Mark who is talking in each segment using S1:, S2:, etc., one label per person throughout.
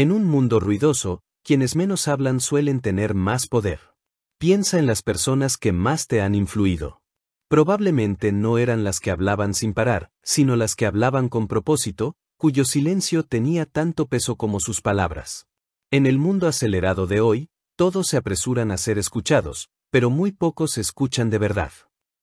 S1: En un mundo ruidoso, quienes menos hablan suelen tener más poder. Piensa en las personas que más te han influido. Probablemente no eran las que hablaban sin parar, sino las que hablaban con propósito, cuyo silencio tenía tanto peso como sus palabras. En el mundo acelerado de hoy, todos se apresuran a ser escuchados, pero muy pocos escuchan de verdad.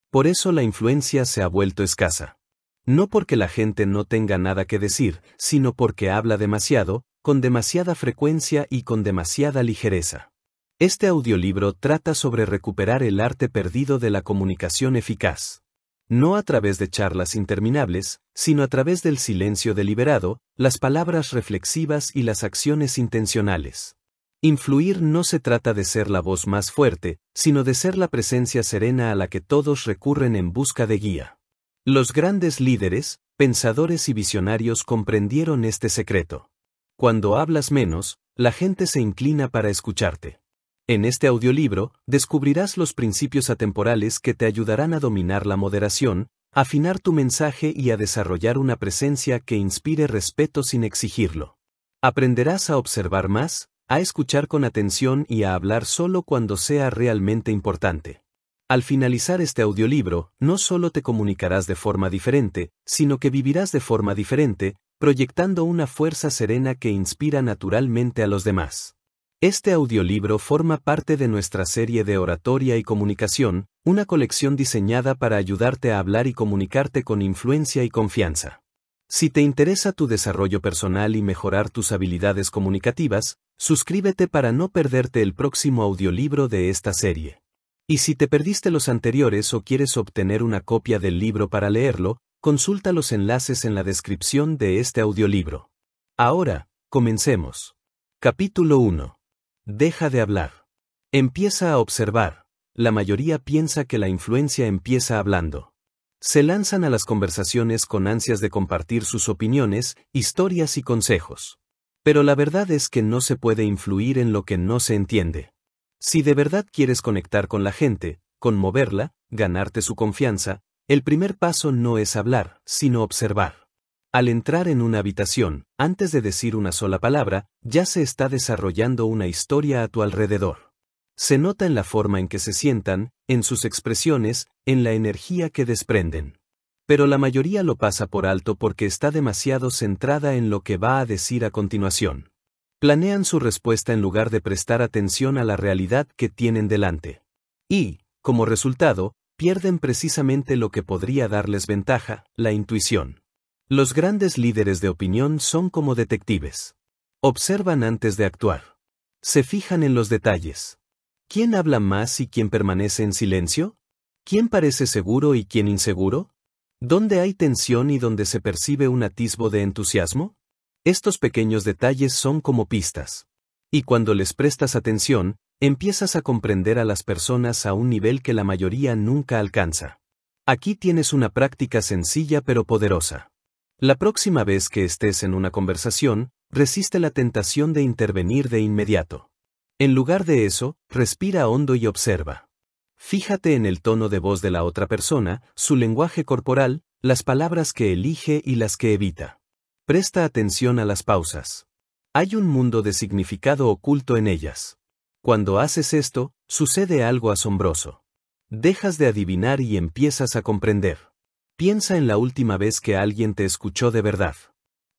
S1: Por eso la influencia se ha vuelto escasa. No porque la gente no tenga nada que decir, sino porque habla demasiado, con demasiada frecuencia y con demasiada ligereza. Este audiolibro trata sobre recuperar el arte perdido de la comunicación eficaz. No a través de charlas interminables, sino a través del silencio deliberado, las palabras reflexivas y las acciones intencionales. Influir no se trata de ser la voz más fuerte, sino de ser la presencia serena a la que todos recurren en busca de guía. Los grandes líderes, pensadores y visionarios comprendieron este secreto. Cuando hablas menos, la gente se inclina para escucharte. En este audiolibro, descubrirás los principios atemporales que te ayudarán a dominar la moderación, afinar tu mensaje y a desarrollar una presencia que inspire respeto sin exigirlo. Aprenderás a observar más, a escuchar con atención y a hablar solo cuando sea realmente importante. Al finalizar este audiolibro, no solo te comunicarás de forma diferente, sino que vivirás de forma diferente, proyectando una fuerza serena que inspira naturalmente a los demás. Este audiolibro forma parte de nuestra serie de oratoria y comunicación, una colección diseñada para ayudarte a hablar y comunicarte con influencia y confianza. Si te interesa tu desarrollo personal y mejorar tus habilidades comunicativas, suscríbete para no perderte el próximo audiolibro de esta serie. Y si te perdiste los anteriores o quieres obtener una copia del libro para leerlo, consulta los enlaces en la descripción de este audiolibro. Ahora, comencemos. Capítulo 1. Deja de hablar. Empieza a observar. La mayoría piensa que la influencia empieza hablando. Se lanzan a las conversaciones con ansias de compartir sus opiniones, historias y consejos. Pero la verdad es que no se puede influir en lo que no se entiende. Si de verdad quieres conectar con la gente, conmoverla, ganarte su confianza, el primer paso no es hablar, sino observar. Al entrar en una habitación, antes de decir una sola palabra, ya se está desarrollando una historia a tu alrededor. Se nota en la forma en que se sientan, en sus expresiones, en la energía que desprenden. Pero la mayoría lo pasa por alto porque está demasiado centrada en lo que va a decir a continuación. Planean su respuesta en lugar de prestar atención a la realidad que tienen delante. Y, como resultado, pierden precisamente lo que podría darles ventaja, la intuición. Los grandes líderes de opinión son como detectives. Observan antes de actuar. Se fijan en los detalles. ¿Quién habla más y quién permanece en silencio? ¿Quién parece seguro y quién inseguro? ¿Dónde hay tensión y dónde se percibe un atisbo de entusiasmo? Estos pequeños detalles son como pistas. Y cuando les prestas atención, empiezas a comprender a las personas a un nivel que la mayoría nunca alcanza. Aquí tienes una práctica sencilla pero poderosa. La próxima vez que estés en una conversación, resiste la tentación de intervenir de inmediato. En lugar de eso, respira hondo y observa. Fíjate en el tono de voz de la otra persona, su lenguaje corporal, las palabras que elige y las que evita. Presta atención a las pausas. Hay un mundo de significado oculto en ellas. Cuando haces esto, sucede algo asombroso. Dejas de adivinar y empiezas a comprender. Piensa en la última vez que alguien te escuchó de verdad.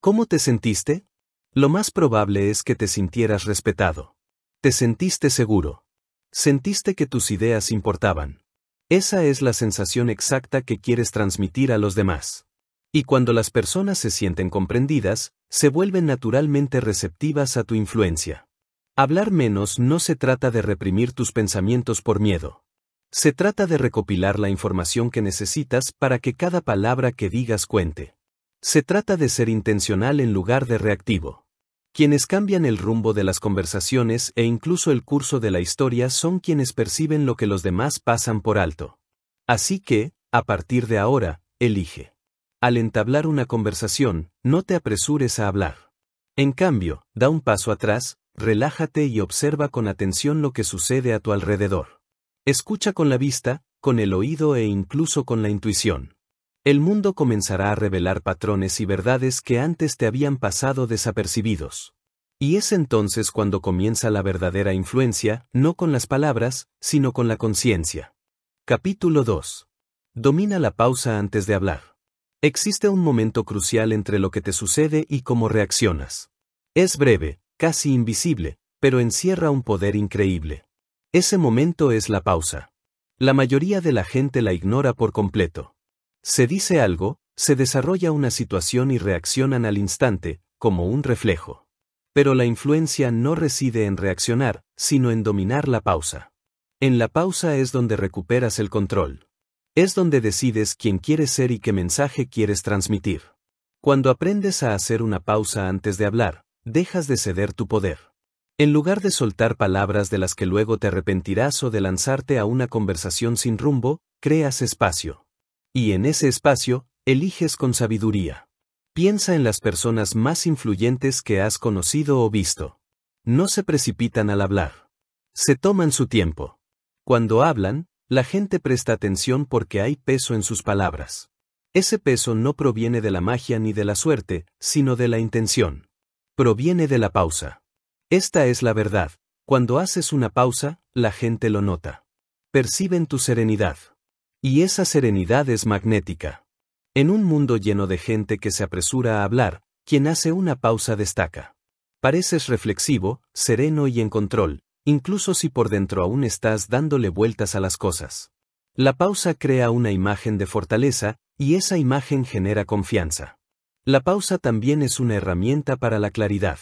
S1: ¿Cómo te sentiste? Lo más probable es que te sintieras respetado. Te sentiste seguro. Sentiste que tus ideas importaban. Esa es la sensación exacta que quieres transmitir a los demás. Y cuando las personas se sienten comprendidas, se vuelven naturalmente receptivas a tu influencia. Hablar menos no se trata de reprimir tus pensamientos por miedo. Se trata de recopilar la información que necesitas para que cada palabra que digas cuente. Se trata de ser intencional en lugar de reactivo. Quienes cambian el rumbo de las conversaciones e incluso el curso de la historia son quienes perciben lo que los demás pasan por alto. Así que, a partir de ahora, elige. Al entablar una conversación, no te apresures a hablar. En cambio, da un paso atrás, relájate y observa con atención lo que sucede a tu alrededor. Escucha con la vista, con el oído e incluso con la intuición. El mundo comenzará a revelar patrones y verdades que antes te habían pasado desapercibidos. Y es entonces cuando comienza la verdadera influencia, no con las palabras, sino con la conciencia. Capítulo 2. Domina la pausa antes de hablar. Existe un momento crucial entre lo que te sucede y cómo reaccionas. Es breve, casi invisible, pero encierra un poder increíble. Ese momento es la pausa. La mayoría de la gente la ignora por completo. Se dice algo, se desarrolla una situación y reaccionan al instante, como un reflejo. Pero la influencia no reside en reaccionar, sino en dominar la pausa. En la pausa es donde recuperas el control. Es donde decides quién quieres ser y qué mensaje quieres transmitir. Cuando aprendes a hacer una pausa antes de hablar, dejas de ceder tu poder. En lugar de soltar palabras de las que luego te arrepentirás o de lanzarte a una conversación sin rumbo, creas espacio. Y en ese espacio, eliges con sabiduría. Piensa en las personas más influyentes que has conocido o visto. No se precipitan al hablar. Se toman su tiempo. Cuando hablan, la gente presta atención porque hay peso en sus palabras. Ese peso no proviene de la magia ni de la suerte, sino de la intención. Proviene de la pausa. Esta es la verdad. Cuando haces una pausa, la gente lo nota. Perciben tu serenidad. Y esa serenidad es magnética. En un mundo lleno de gente que se apresura a hablar, quien hace una pausa destaca. Pareces reflexivo, sereno y en control, incluso si por dentro aún estás dándole vueltas a las cosas. La pausa crea una imagen de fortaleza, y esa imagen genera confianza. La pausa también es una herramienta para la claridad.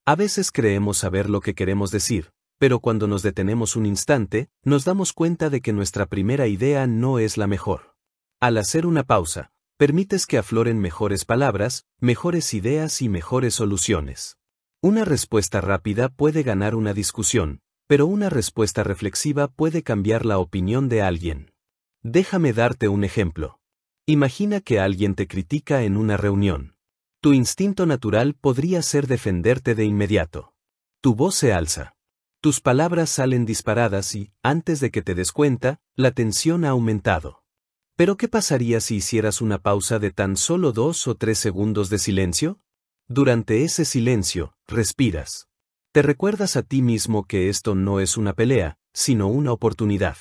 S1: A veces creemos saber lo que queremos decir, pero cuando nos detenemos un instante, nos damos cuenta de que nuestra primera idea no es la mejor. Al hacer una pausa, permites que afloren mejores palabras, mejores ideas y mejores soluciones. Una respuesta rápida puede ganar una discusión, pero una respuesta reflexiva puede cambiar la opinión de alguien. Déjame darte un ejemplo. Imagina que alguien te critica en una reunión. Tu instinto natural podría ser defenderte de inmediato. Tu voz se alza. Tus palabras salen disparadas y, antes de que te des cuenta, la tensión ha aumentado. ¿Pero qué pasaría si hicieras una pausa de tan solo 2 o 3 segundos de silencio? Durante ese silencio, respiras. Te recuerdas a ti mismo que esto no es una pelea, sino una oportunidad.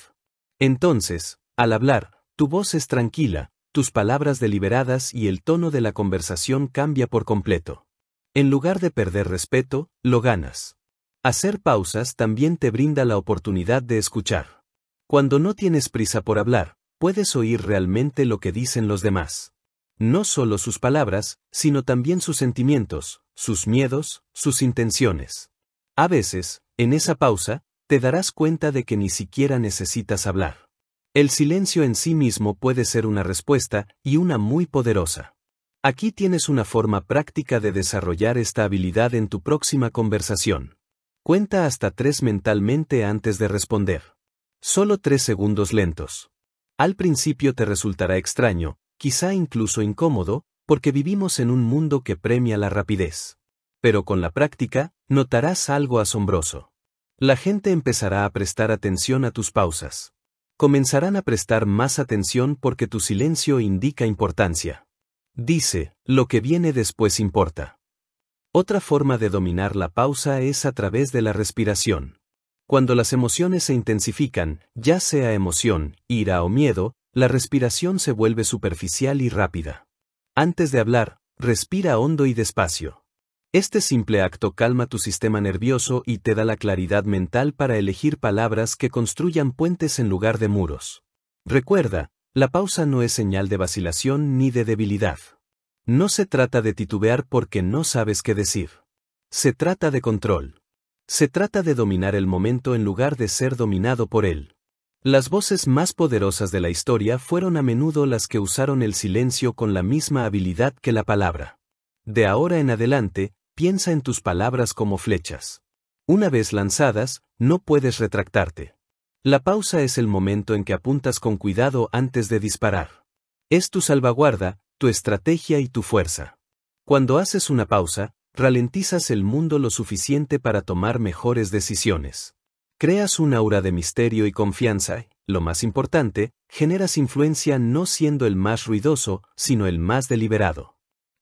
S1: Entonces, al hablar, tu voz es tranquila, tus palabras deliberadas y el tono de la conversación cambia por completo. En lugar de perder respeto, lo ganas. Hacer pausas también te brinda la oportunidad de escuchar. Cuando no tienes prisa por hablar, puedes oír realmente lo que dicen los demás. No solo sus palabras, sino también sus sentimientos, sus miedos, sus intenciones. A veces, en esa pausa, te darás cuenta de que ni siquiera necesitas hablar. El silencio en sí mismo puede ser una respuesta, y una muy poderosa. Aquí tienes una forma práctica de desarrollar esta habilidad en tu próxima conversación. Cuenta hasta 3 mentalmente antes de responder. Solo 3 segundos lentos. Al principio te resultará extraño, quizá incluso incómodo, porque vivimos en un mundo que premia la rapidez. Pero con la práctica, notarás algo asombroso. La gente empezará a prestar atención a tus pausas. Comenzarán a prestar más atención porque tu silencio indica importancia. Dice, lo que viene después importa. Otra forma de dominar la pausa es a través de la respiración. Cuando las emociones se intensifican, ya sea emoción, ira o miedo, la respiración se vuelve superficial y rápida. Antes de hablar, respira hondo y despacio. Este simple acto calma tu sistema nervioso y te da la claridad mental para elegir palabras que construyan puentes en lugar de muros. Recuerda, la pausa no es señal de vacilación ni de debilidad. No se trata de titubear porque no sabes qué decir. Se trata de control. Se trata de dominar el momento en lugar de ser dominado por él. Las voces más poderosas de la historia fueron a menudo las que usaron el silencio con la misma habilidad que la palabra. De ahora en adelante, piensa en tus palabras como flechas. Una vez lanzadas, no puedes retractarte. La pausa es el momento en que apuntas con cuidado antes de disparar. Es tu salvaguarda, tu estrategia y tu fuerza. Cuando haces una pausa, ralentizas el mundo lo suficiente para tomar mejores decisiones. Creas un aura de misterio y confianza, y, lo más importante, generas influencia no siendo el más ruidoso, sino el más deliberado.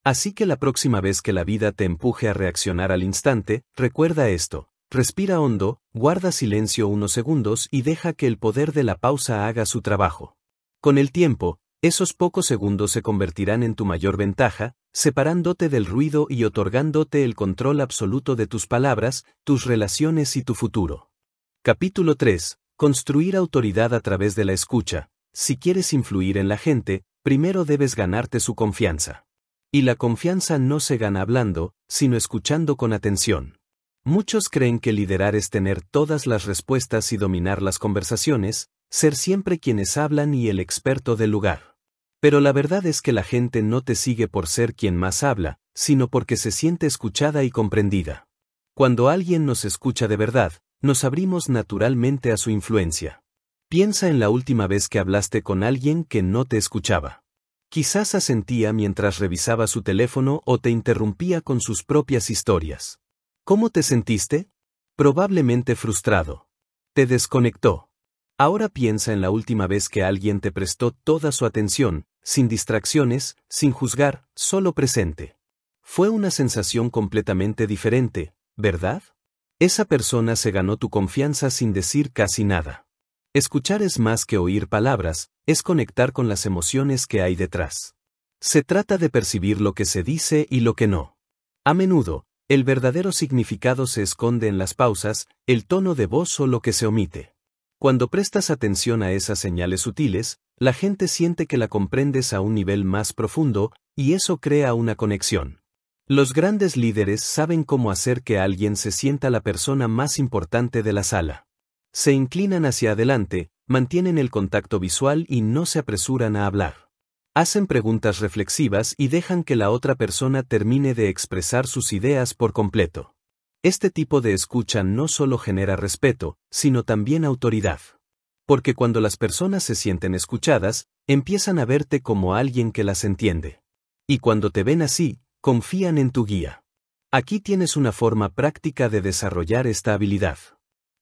S1: Así que la próxima vez que la vida te empuje a reaccionar al instante, recuerda esto. Respira hondo, guarda silencio unos segundos y deja que el poder de la pausa haga su trabajo. Con el tiempo, esos pocos segundos se convertirán en tu mayor ventaja, separándote del ruido y otorgándote el control absoluto de tus palabras, tus relaciones y tu futuro. Capítulo 3. Construir autoridad a través de la escucha. Si quieres influir en la gente, primero debes ganarte su confianza. Y la confianza no se gana hablando, sino escuchando con atención. Muchos creen que liderar es tener todas las respuestas y dominar las conversaciones, ser siempre quienes hablan y el experto del lugar. Pero la verdad es que la gente no te sigue por ser quien más habla, sino porque se siente escuchada y comprendida. Cuando alguien nos escucha de verdad, nos abrimos naturalmente a su influencia. Piensa en la última vez que hablaste con alguien que no te escuchaba. Quizás asentía mientras revisaba su teléfono o te interrumpía con sus propias historias. ¿Cómo te sentiste? Probablemente frustrado. Te desconectó. Ahora piensa en la última vez que alguien te prestó toda su atención, sin distracciones, sin juzgar, solo presente. Fue una sensación completamente diferente, ¿verdad? Esa persona se ganó tu confianza sin decir casi nada. Escuchar es más que oír palabras, es conectar con las emociones que hay detrás. Se trata de percibir lo que se dice y lo que no. A menudo, el verdadero significado se esconde en las pausas, el tono de voz o lo que se omite. Cuando prestas atención a esas señales sutiles, la gente siente que la comprendes a un nivel más profundo, y eso crea una conexión. Los grandes líderes saben cómo hacer que alguien se sienta la persona más importante de la sala. Se inclinan hacia adelante, mantienen el contacto visual y no se apresuran a hablar. Hacen preguntas reflexivas y dejan que la otra persona termine de expresar sus ideas por completo. Este tipo de escucha no solo genera respeto, sino también autoridad. Porque cuando las personas se sienten escuchadas, empiezan a verte como alguien que las entiende. Y cuando te ven así, confían en tu guía. Aquí tienes una forma práctica de desarrollar esta habilidad.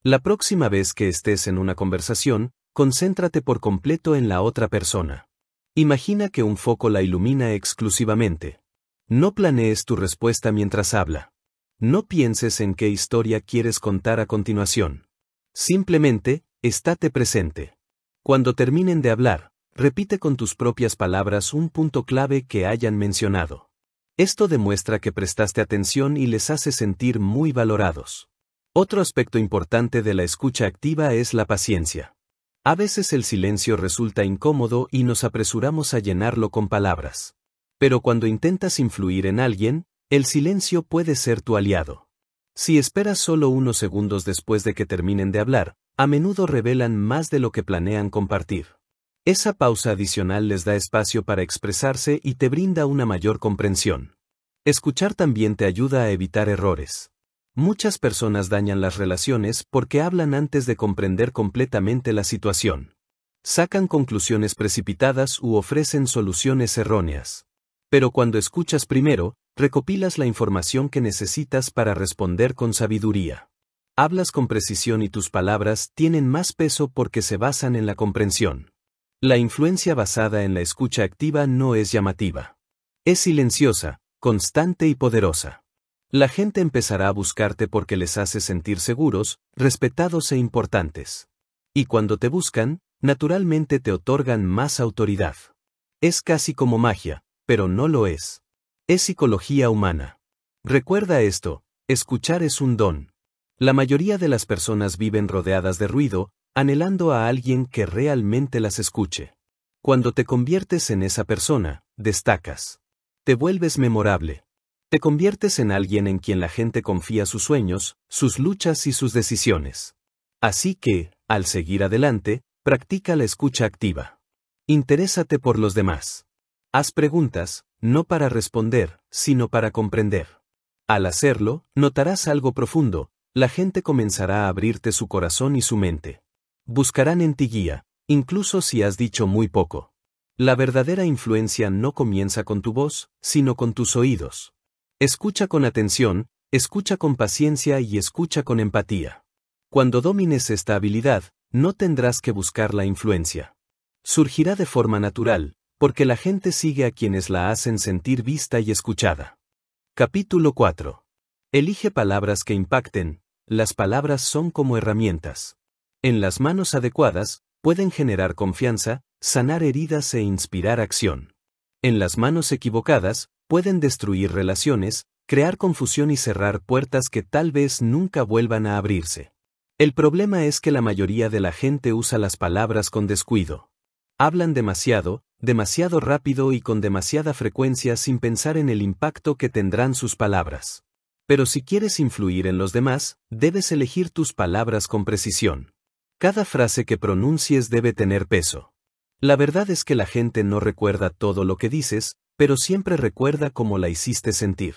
S1: La próxima vez que estés en una conversación, concéntrate por completo en la otra persona. Imagina que un foco la ilumina exclusivamente. No planees tu respuesta mientras habla. No pienses en qué historia quieres contar a continuación. Simplemente, estate presente. Cuando terminen de hablar, repite con tus propias palabras un punto clave que hayan mencionado. Esto demuestra que prestaste atención y les hace sentir muy valorados. Otro aspecto importante de la escucha activa es la paciencia. A veces el silencio resulta incómodo y nos apresuramos a llenarlo con palabras. Pero cuando intentas influir en alguien, el silencio puede ser tu aliado. Si esperas solo unos segundos después de que terminen de hablar, a menudo revelan más de lo que planean compartir. Esa pausa adicional les da espacio para expresarse y te brinda una mayor comprensión. Escuchar también te ayuda a evitar errores. Muchas personas dañan las relaciones porque hablan antes de comprender completamente la situación. Sacan conclusiones precipitadas u ofrecen soluciones erróneas. Pero cuando escuchas primero, recopilas la información que necesitas para responder con sabiduría. Hablas con precisión y tus palabras tienen más peso porque se basan en la comprensión. La influencia basada en la escucha activa no es llamativa. Es silenciosa, constante y poderosa. La gente empezará a buscarte porque les hace sentir seguros, respetados e importantes. Y cuando te buscan, naturalmente te otorgan más autoridad. Es casi como magia, pero no lo es. Es psicología humana. Recuerda esto, escuchar es un don. La mayoría de las personas viven rodeadas de ruido, anhelando a alguien que realmente las escuche. Cuando te conviertes en esa persona, destacas. Te vuelves memorable. Te conviertes en alguien en quien la gente confía sus sueños, sus luchas y sus decisiones. Así que, al seguir adelante, practica la escucha activa. Interésate por los demás. Haz preguntas, no para responder, sino para comprender. Al hacerlo, notarás algo profundo, la gente comenzará a abrirte su corazón y su mente. Buscarán en ti guía, incluso si has dicho muy poco. La verdadera influencia no comienza con tu voz, sino con tus oídos. Escucha con atención, escucha con paciencia y escucha con empatía. Cuando domines esta habilidad, no tendrás que buscar la influencia. Surgirá de forma natural, Porque la gente sigue a quienes la hacen sentir vista y escuchada. Capítulo 4. Elige palabras que impacten. Las palabras son como herramientas. En las manos adecuadas, pueden generar confianza, sanar heridas e inspirar acción. En las manos equivocadas, pueden destruir relaciones, crear confusión y cerrar puertas que tal vez nunca vuelvan a abrirse. El problema es que la mayoría de la gente usa las palabras con descuido. Hablan demasiado rápido y con demasiada frecuencia sin pensar en el impacto que tendrán sus palabras. Pero si quieres influir en los demás, debes elegir tus palabras con precisión. Cada frase que pronuncies debe tener peso. La verdad es que la gente no recuerda todo lo que dices, pero siempre recuerda cómo la hiciste sentir.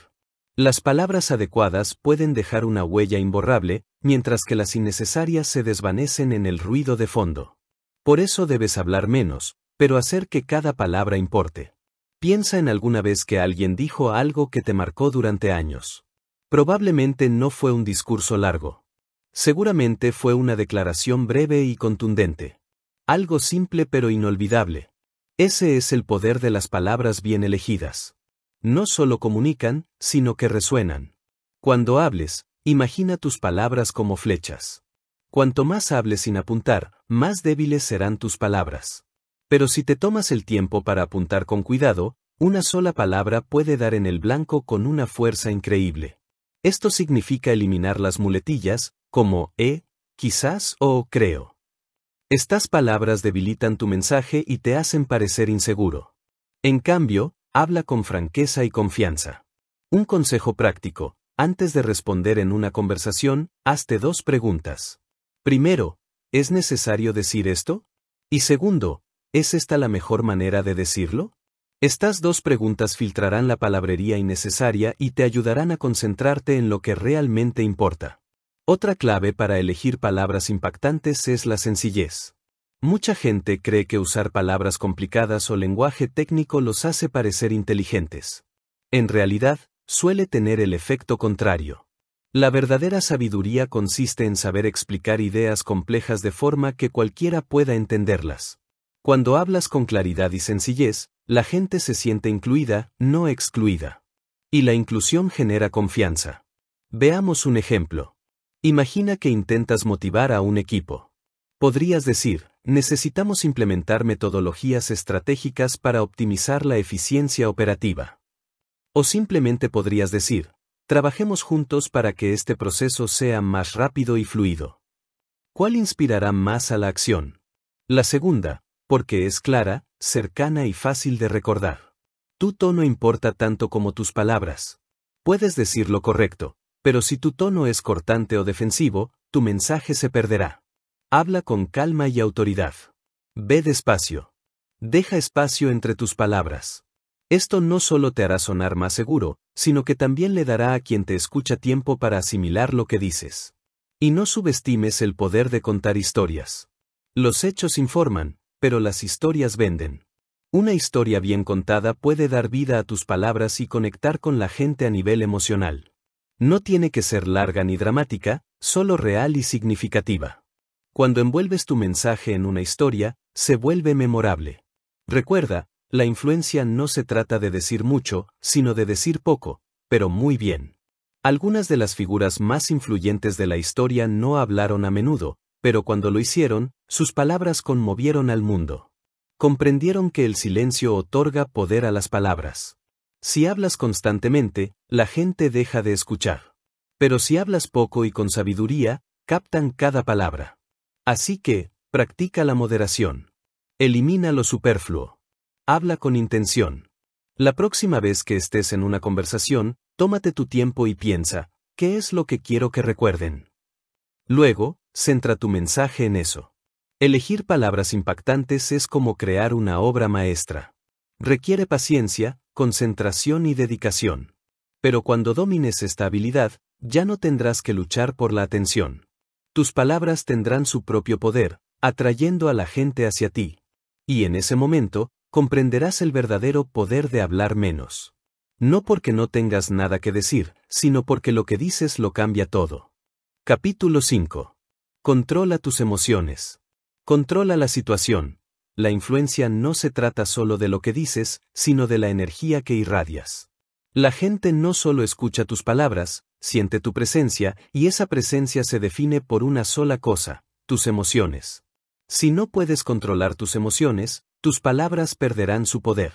S1: Las palabras adecuadas pueden dejar una huella imborrable, mientras que las innecesarias se desvanecen en el ruido de fondo. Por eso debes hablar menos, pero hacer que cada palabra importe. Piensa en alguna vez que alguien dijo algo que te marcó durante años. Probablemente no fue un discurso largo. Seguramente fue una declaración breve y contundente. Algo simple pero inolvidable. Ese es el poder de las palabras bien elegidas. No solo comunican, sino que resuenan. Cuando hables, imagina tus palabras como flechas. Cuanto más hables sin apuntar, más débiles serán tus palabras. Pero si te tomas el tiempo para apuntar con cuidado, una sola palabra puede dar en el blanco con una fuerza increíble. Esto significa eliminar las muletillas, como quizás o creo. Estas palabras debilitan tu mensaje y te hacen parecer inseguro. En cambio, habla con franqueza y confianza. Un consejo práctico: antes de responder en una conversación, hazte 2 preguntas. Primero, ¿es necesario decir esto? Y segundo, ¿es esta la mejor manera de decirlo? Estas 2 preguntas filtrarán la palabrería innecesaria y te ayudarán a concentrarte en lo que realmente importa. Otra clave para elegir palabras impactantes es la sencillez. Mucha gente cree que usar palabras complicadas o lenguaje técnico los hace parecer inteligentes. En realidad, suele tener el efecto contrario. La verdadera sabiduría consiste en saber explicar ideas complejas de forma que cualquiera pueda entenderlas. Cuando hablas con claridad y sencillez, la gente se siente incluida, no excluida. Y la inclusión genera confianza. Veamos un ejemplo. Imagina que intentas motivar a un equipo. Podrías decir: necesitamos implementar metodologías estratégicas para optimizar la eficiencia operativa. O simplemente podrías decir: trabajemos juntos para que este proceso sea más rápido y fluido. ¿Cuál inspirará más a la acción? La segunda, porque es clara, cercana y fácil de recordar. Tu tono importa tanto como tus palabras. Puedes decir lo correcto, pero si tu tono es cortante o defensivo, tu mensaje se perderá. Habla con calma y autoridad. Ve despacio. Deja espacio entre tus palabras. Esto no solo te hará sonar más seguro, sino que también le dará a quien te escucha tiempo para asimilar lo que dices. Y no subestimes el poder de contar historias. Los hechos informan, pero las historias venden. Una historia bien contada puede dar vida a tus palabras y conectar con la gente a nivel emocional. No tiene que ser larga ni dramática, solo real y significativa. Cuando envuelves tu mensaje en una historia, se vuelve memorable. Recuerda, la influencia no se trata de decir mucho, sino de decir poco, pero muy bien. Algunas de las figuras más influyentes de la historia no hablaron a menudo, pero cuando lo hicieron, sus palabras conmovieron al mundo. Comprendieron que el silencio otorga poder a las palabras. Si hablas constantemente, la gente deja de escuchar. Pero si hablas poco y con sabiduría, captan cada palabra. Así que, practica la moderación. Elimina lo superfluo. Habla con intención. La próxima vez que estés en una conversación, tómate tu tiempo y piensa: ¿qué es lo que quiero que recuerden? Luego, centra tu mensaje en eso. Elegir palabras impactantes es como crear una obra maestra. Requiere paciencia, concentración y dedicación. Pero cuando domines esta habilidad, ya no tendrás que luchar por la atención. Tus palabras tendrán su propio poder, atrayendo a la gente hacia ti. Y en ese momento, comprenderás el verdadero poder de hablar menos. No porque no tengas nada que decir, sino porque lo que dices lo cambia todo. Capítulo 5. Controla tus emociones. Controla la situación. La influencia no se trata solo de lo que dices, sino de la energía que irradias. La gente no solo escucha tus palabras, siente tu presencia, y esa presencia se define por una sola cosa: tus emociones. Si no puedes controlar tus emociones, tus palabras perderán su poder.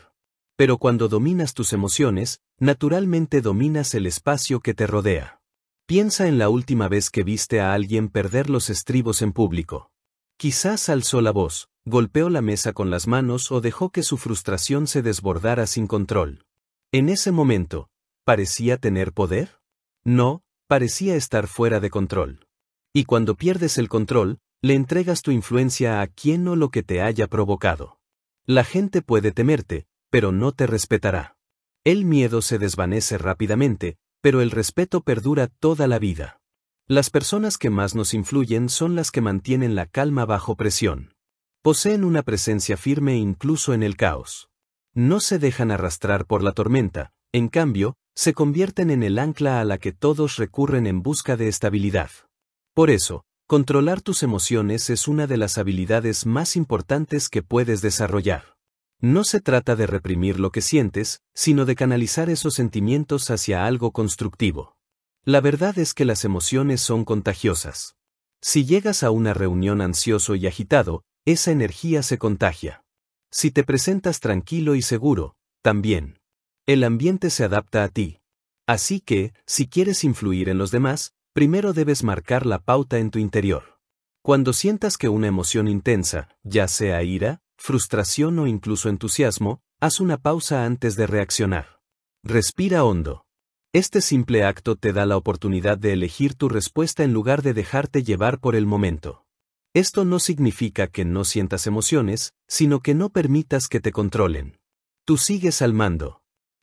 S1: Pero cuando dominas tus emociones, naturalmente dominas el espacio que te rodea. Piensa en la última vez que viste a alguien perder los estribos en público. Quizás alzó la voz, golpeó la mesa con las manos o dejó que su frustración se desbordara sin control. En ese momento, ¿parecía tener poder? No, parecía estar fuera de control. Y cuando pierdes el control, le entregas tu influencia a quien o lo que te haya provocado. La gente puede temerte, pero no te respetará. El miedo se desvanece rápidamente, pero el respeto perdura toda la vida. Las personas que más nos influyen son las que mantienen la calma bajo presión. Poseen una presencia firme incluso en el caos. No se dejan arrastrar por la tormenta, en cambio, se convierten en el ancla a la que todos recurren en busca de estabilidad. Por eso, controlar tus emociones es una de las habilidades más importantes que puedes desarrollar. No se trata de reprimir lo que sientes, sino de canalizar esos sentimientos hacia algo constructivo. La verdad es que las emociones son contagiosas. Si llegas a una reunión ansioso y agitado, esa energía se contagia. Si te presentas tranquilo y seguro, también. El ambiente se adapta a ti. Así que, si quieres influir en los demás, primero debes marcar la pauta en tu interior. Cuando sientas que una emoción intensa, ya sea ira, frustración o incluso entusiasmo, haz una pausa antes de reaccionar. Respira hondo. Este simple acto te da la oportunidad de elegir tu respuesta en lugar de dejarte llevar por el momento. Esto no significa que no sientas emociones, sino que no permitas que te controlen. Tú sigues al mando.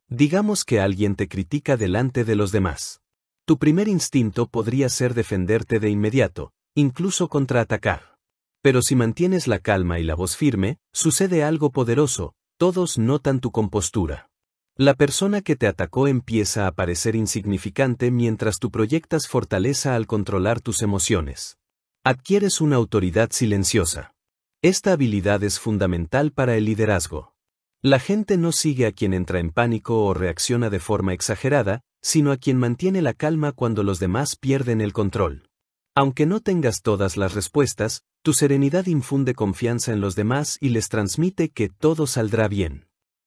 S1: Digamos que alguien te critica delante de los demás. Tu primer instinto podría ser defenderte de inmediato, incluso contraatacar. Pero si mantienes la calma y la voz firme, sucede algo poderoso: todos notan tu compostura. La persona que te atacó empieza a parecer insignificante mientras tú proyectas fortaleza al controlar tus emociones. Adquieres una autoridad silenciosa. Esta habilidad es fundamental para el liderazgo. La gente no sigue a quien entra en pánico o reacciona de forma exagerada, sino a quien mantiene la calma cuando los demás pierden el control. Aunque no tengas todas las respuestas, tu serenidad infunde confianza en los demás y les transmite que todo saldrá bien.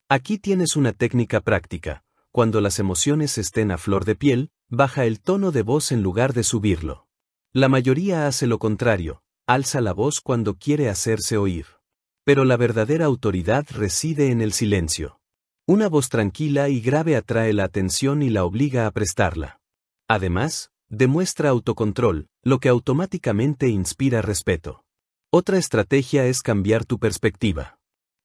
S1: Aquí tienes una técnica práctica: cuando las emociones estén a flor de piel, baja el tono de voz en lugar de subirlo. La mayoría hace lo contrario, alza la voz cuando quiere hacerse oír. Pero la verdadera autoridad reside en el silencio. Una voz tranquila y grave atrae la atención y la obliga a prestarla. Además, demuestra autocontrol, lo que automáticamente inspira respeto. Otra estrategia es cambiar tu perspectiva.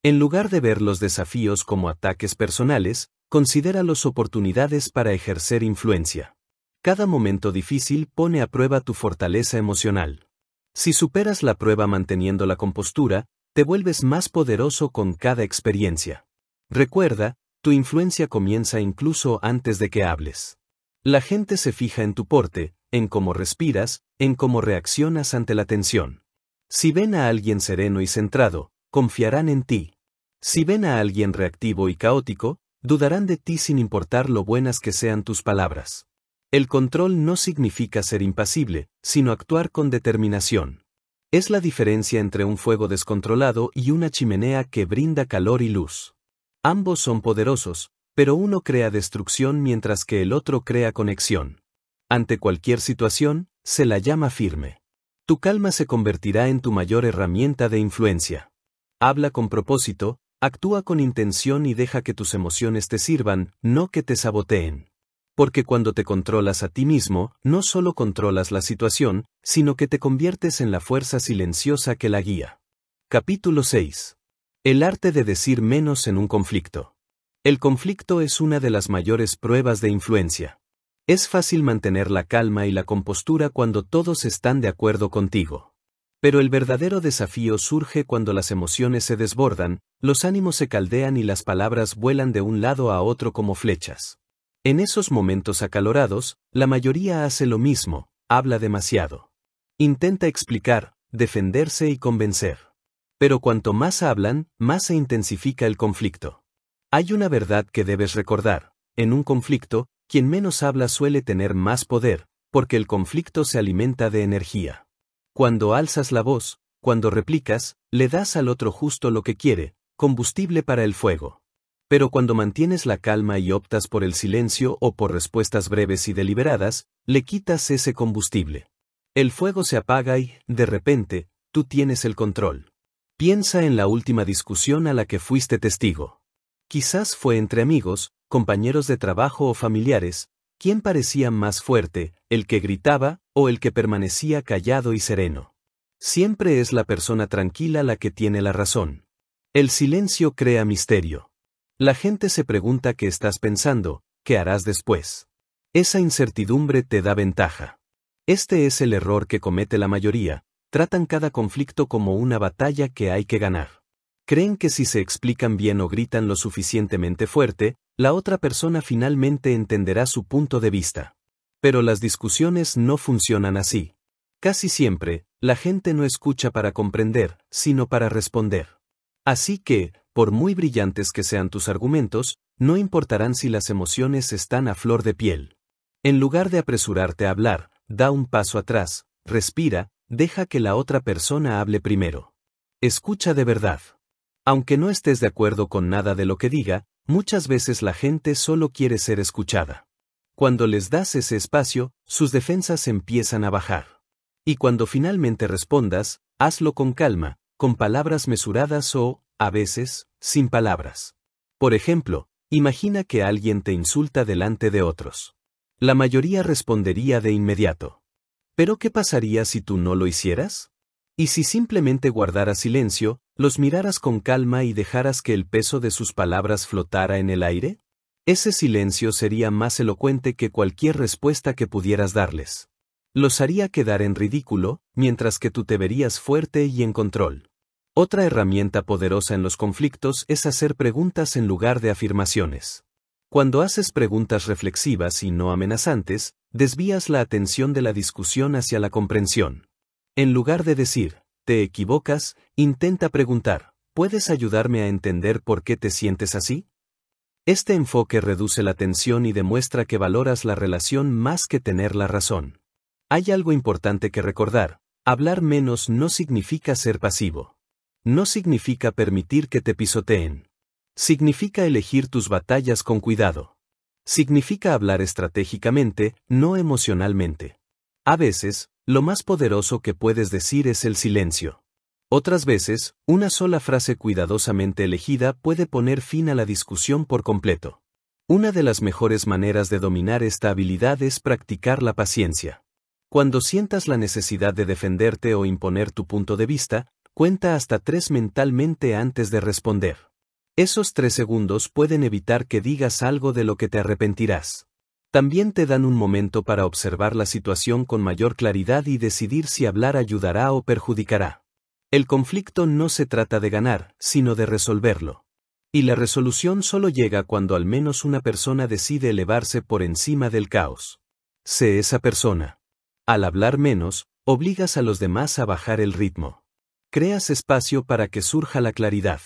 S1: En lugar de ver los desafíos como ataques personales, considéralos oportunidades para ejercer influencia. Cada momento difícil pone a prueba tu fortaleza emocional. Si superas la prueba manteniendo la compostura, te vuelves más poderoso con cada experiencia. Recuerda, tu influencia comienza incluso antes de que hables. La gente se fija en tu porte, en cómo respiras, en cómo reaccionas ante la tensión. Si ven a alguien sereno y centrado, confiarán en ti. Si ven a alguien reactivo y caótico, dudarán de ti sin importar lo buenas que sean tus palabras. El control no significa ser impasible, sino actuar con determinación. Es la diferencia entre un fuego descontrolado y una chimenea que brinda calor y luz. Ambos son poderosos, pero uno crea destrucción mientras que el otro crea conexión. Ante cualquier situación, se la llama firme. Tu calma se convertirá en tu mayor herramienta de influencia. Habla con propósito, actúa con intención y deja que tus emociones te sirvan, no que te saboteen. Porque cuando te controlas a ti mismo, no solo controlas la situación, sino que te conviertes en la fuerza silenciosa que la guía. Capítulo 6. El arte de decir menos en un conflicto. El conflicto es una de las mayores pruebas de influencia. Es fácil mantener la calma y la compostura cuando todos están de acuerdo contigo. Pero el verdadero desafío surge cuando las emociones se desbordan, los ánimos se caldean y las palabras vuelan de un lado a otro como flechas. En esos momentos acalorados, la mayoría hace lo mismo: habla demasiado. Intenta explicar, defenderse y convencer. Pero cuanto más hablan, más se intensifica el conflicto. Hay una verdad que debes recordar: en un conflicto, quien menos habla suele tener más poder, porque el conflicto se alimenta de energía. Cuando alzas la voz, cuando replicas, le das al otro justo lo que quiere, combustible para el fuego. Pero cuando mantienes la calma y optas por el silencio o por respuestas breves y deliberadas, le quitas ese combustible. El fuego se apaga y, de repente, tú tienes el control. Piensa en la última discusión a la que fuiste testigo. Quizás fue entre amigos, compañeros de trabajo o familiares. ¿Quién parecía más fuerte, el que gritaba o el que permanecía callado y sereno? Siempre es la persona tranquila la que tiene la razón. El silencio crea misterio. La gente se pregunta qué estás pensando, qué harás después. Esa incertidumbre te da ventaja. Este es el error que comete la mayoría: tratan cada conflicto como una batalla que hay que ganar. Creen que si se explican bien o gritan lo suficientemente fuerte, la otra persona finalmente entenderá su punto de vista. Pero las discusiones no funcionan así. Casi siempre, la gente no escucha para comprender, sino para responder. Así que, por muy brillantes que sean tus argumentos, no importarán si las emociones están a flor de piel. En lugar de apresurarte a hablar, da un paso atrás, respira, deja que la otra persona hable primero. Escucha de verdad. Aunque no estés de acuerdo con nada de lo que diga, muchas veces la gente solo quiere ser escuchada. Cuando les das ese espacio, sus defensas empiezan a bajar. Y cuando finalmente respondas, hazlo con calma, con palabras mesuradas o, a veces, sin palabras. Por ejemplo, imagina que alguien te insulta delante de otros. La mayoría respondería de inmediato. ¿Pero qué pasaría si tú no lo hicieras? ¿Y si simplemente guardaras silencio, los miraras con calma y dejaras que el peso de sus palabras flotara en el aire? Ese silencio sería más elocuente que cualquier respuesta que pudieras darles. Los haría quedar en ridículo, mientras que tú te verías fuerte y en control. Otra herramienta poderosa en los conflictos es hacer preguntas en lugar de afirmaciones. Cuando haces preguntas reflexivas y no amenazantes, desvías la atención de la discusión hacia la comprensión. En lugar de decir, te equivocas, intenta preguntar, ¿puedes ayudarme a entender por qué te sientes así? Este enfoque reduce la tensión y demuestra que valoras la relación más que tener la razón. Hay algo importante que recordar: hablar menos no significa ser pasivo. No significa permitir que te pisoteen. Significa elegir tus batallas con cuidado. Significa hablar estratégicamente, no emocionalmente. A veces, lo más poderoso que puedes decir es el silencio. Otras veces, una sola frase cuidadosamente elegida puede poner fin a la discusión por completo. Una de las mejores maneras de dominar esta habilidad es practicar la paciencia. Cuando sientas la necesidad de defenderte o imponer tu punto de vista, cuenta hasta 3 mentalmente antes de responder. Esos 3 segundos pueden evitar que digas algo de lo que te arrepentirás. También te dan un momento para observar la situación con mayor claridad y decidir si hablar ayudará o perjudicará. El conflicto no se trata de ganar, sino de resolverlo. Y la resolución solo llega cuando al menos una persona decide elevarse por encima del caos. Sé esa persona. Al hablar menos, obligas a los demás a bajar el ritmo. Creas espacio para que surja la claridad.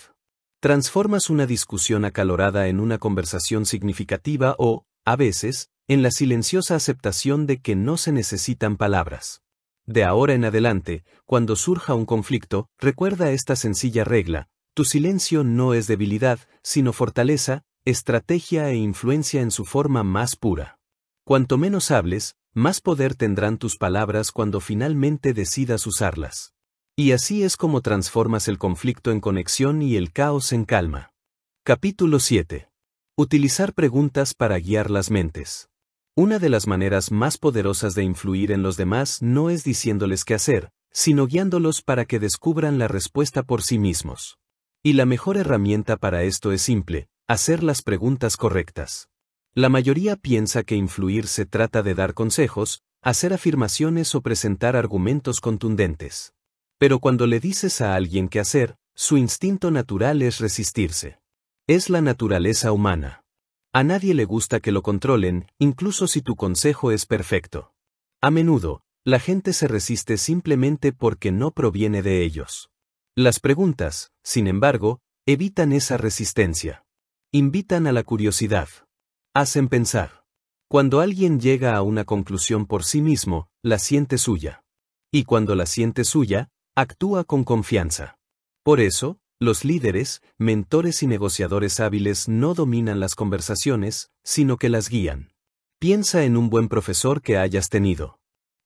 S1: Transformas una discusión acalorada en una conversación significativa o, a veces, en la silenciosa aceptación de que no se necesitan palabras. De ahora en adelante, cuando surja un conflicto, recuerda esta sencilla regla: tu silencio no es debilidad, sino fortaleza, estrategia e influencia en su forma más pura. Cuanto menos hables, más poder tendrán tus palabras cuando finalmente decidas usarlas. Y así es como transformas el conflicto en conexión y el caos en calma. Capítulo 7. Utilizar preguntas para guiar las mentes. Una de las maneras más poderosas de influir en los demás no es diciéndoles qué hacer, sino guiándolos para que descubran la respuesta por sí mismos. Y la mejor herramienta para esto es simple: hacer las preguntas correctas. La mayoría piensa que influir se trata de dar consejos, hacer afirmaciones o presentar argumentos contundentes. Pero cuando le dices a alguien qué hacer, su instinto natural es resistirse. Es la naturaleza humana. A nadie le gusta que lo controlen, incluso si tu consejo es perfecto. A menudo, la gente se resiste simplemente porque no proviene de ellos. Las preguntas, sin embargo, evitan esa resistencia. Invitan a la curiosidad. Hacen pensar. Cuando alguien llega a una conclusión por sí mismo, la siente suya. Y cuando la siente suya, actúa con confianza. Por eso, los líderes, mentores y negociadores hábiles no dominan las conversaciones, sino que las guían. Piensa en un buen profesor que hayas tenido.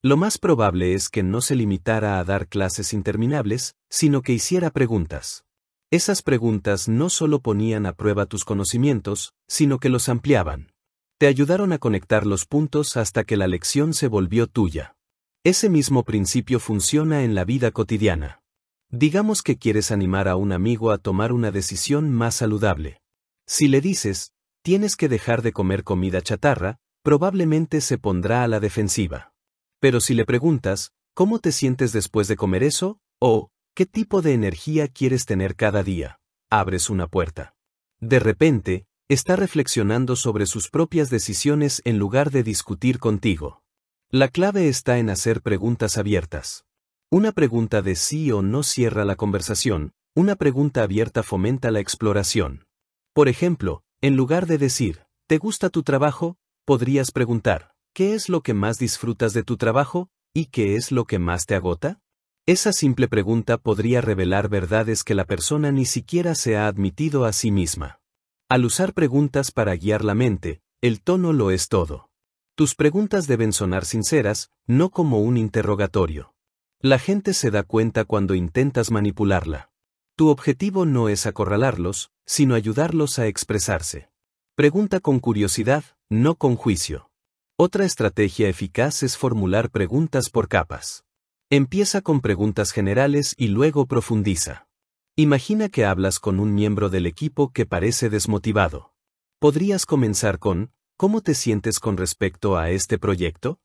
S1: Lo más probable es que no se limitara a dar clases interminables, sino que hiciera preguntas. Esas preguntas no solo ponían a prueba tus conocimientos, sino que los ampliaban. Te ayudaron a conectar los puntos hasta que la lección se volvió tuya. Ese mismo principio funciona en la vida cotidiana. Digamos que quieres animar a un amigo a tomar una decisión más saludable. Si le dices, tienes que dejar de comer comida chatarra, probablemente se pondrá a la defensiva. Pero si le preguntas, ¿cómo te sientes después de comer eso? O, ¿qué tipo de energía quieres tener cada día? Abres una puerta. De repente, está reflexionando sobre sus propias decisiones en lugar de discutir contigo. La clave está en hacer preguntas abiertas. Una pregunta de sí o no cierra la conversación, una pregunta abierta fomenta la exploración. Por ejemplo, en lugar de decir, ¿te gusta tu trabajo?, podrías preguntar, ¿qué es lo que más disfrutas de tu trabajo? ¿Y qué es lo que más te agota? Esa simple pregunta podría revelar verdades que la persona ni siquiera se ha admitido a sí misma. Al usar preguntas para guiar la mente, el tono lo es todo. Tus preguntas deben sonar sinceras, no como un interrogatorio. La gente se da cuenta cuando intentas manipularla. Tu objetivo no es acorralarlos, sino ayudarlos a expresarse. Pregunta con curiosidad, no con juicio. Otra estrategia eficaz es formular preguntas por capas. Empieza con preguntas generales y luego profundiza. Imagina que hablas con un miembro del equipo que parece desmotivado. Podrías comenzar con, ¿cómo te sientes con respecto a este proyecto?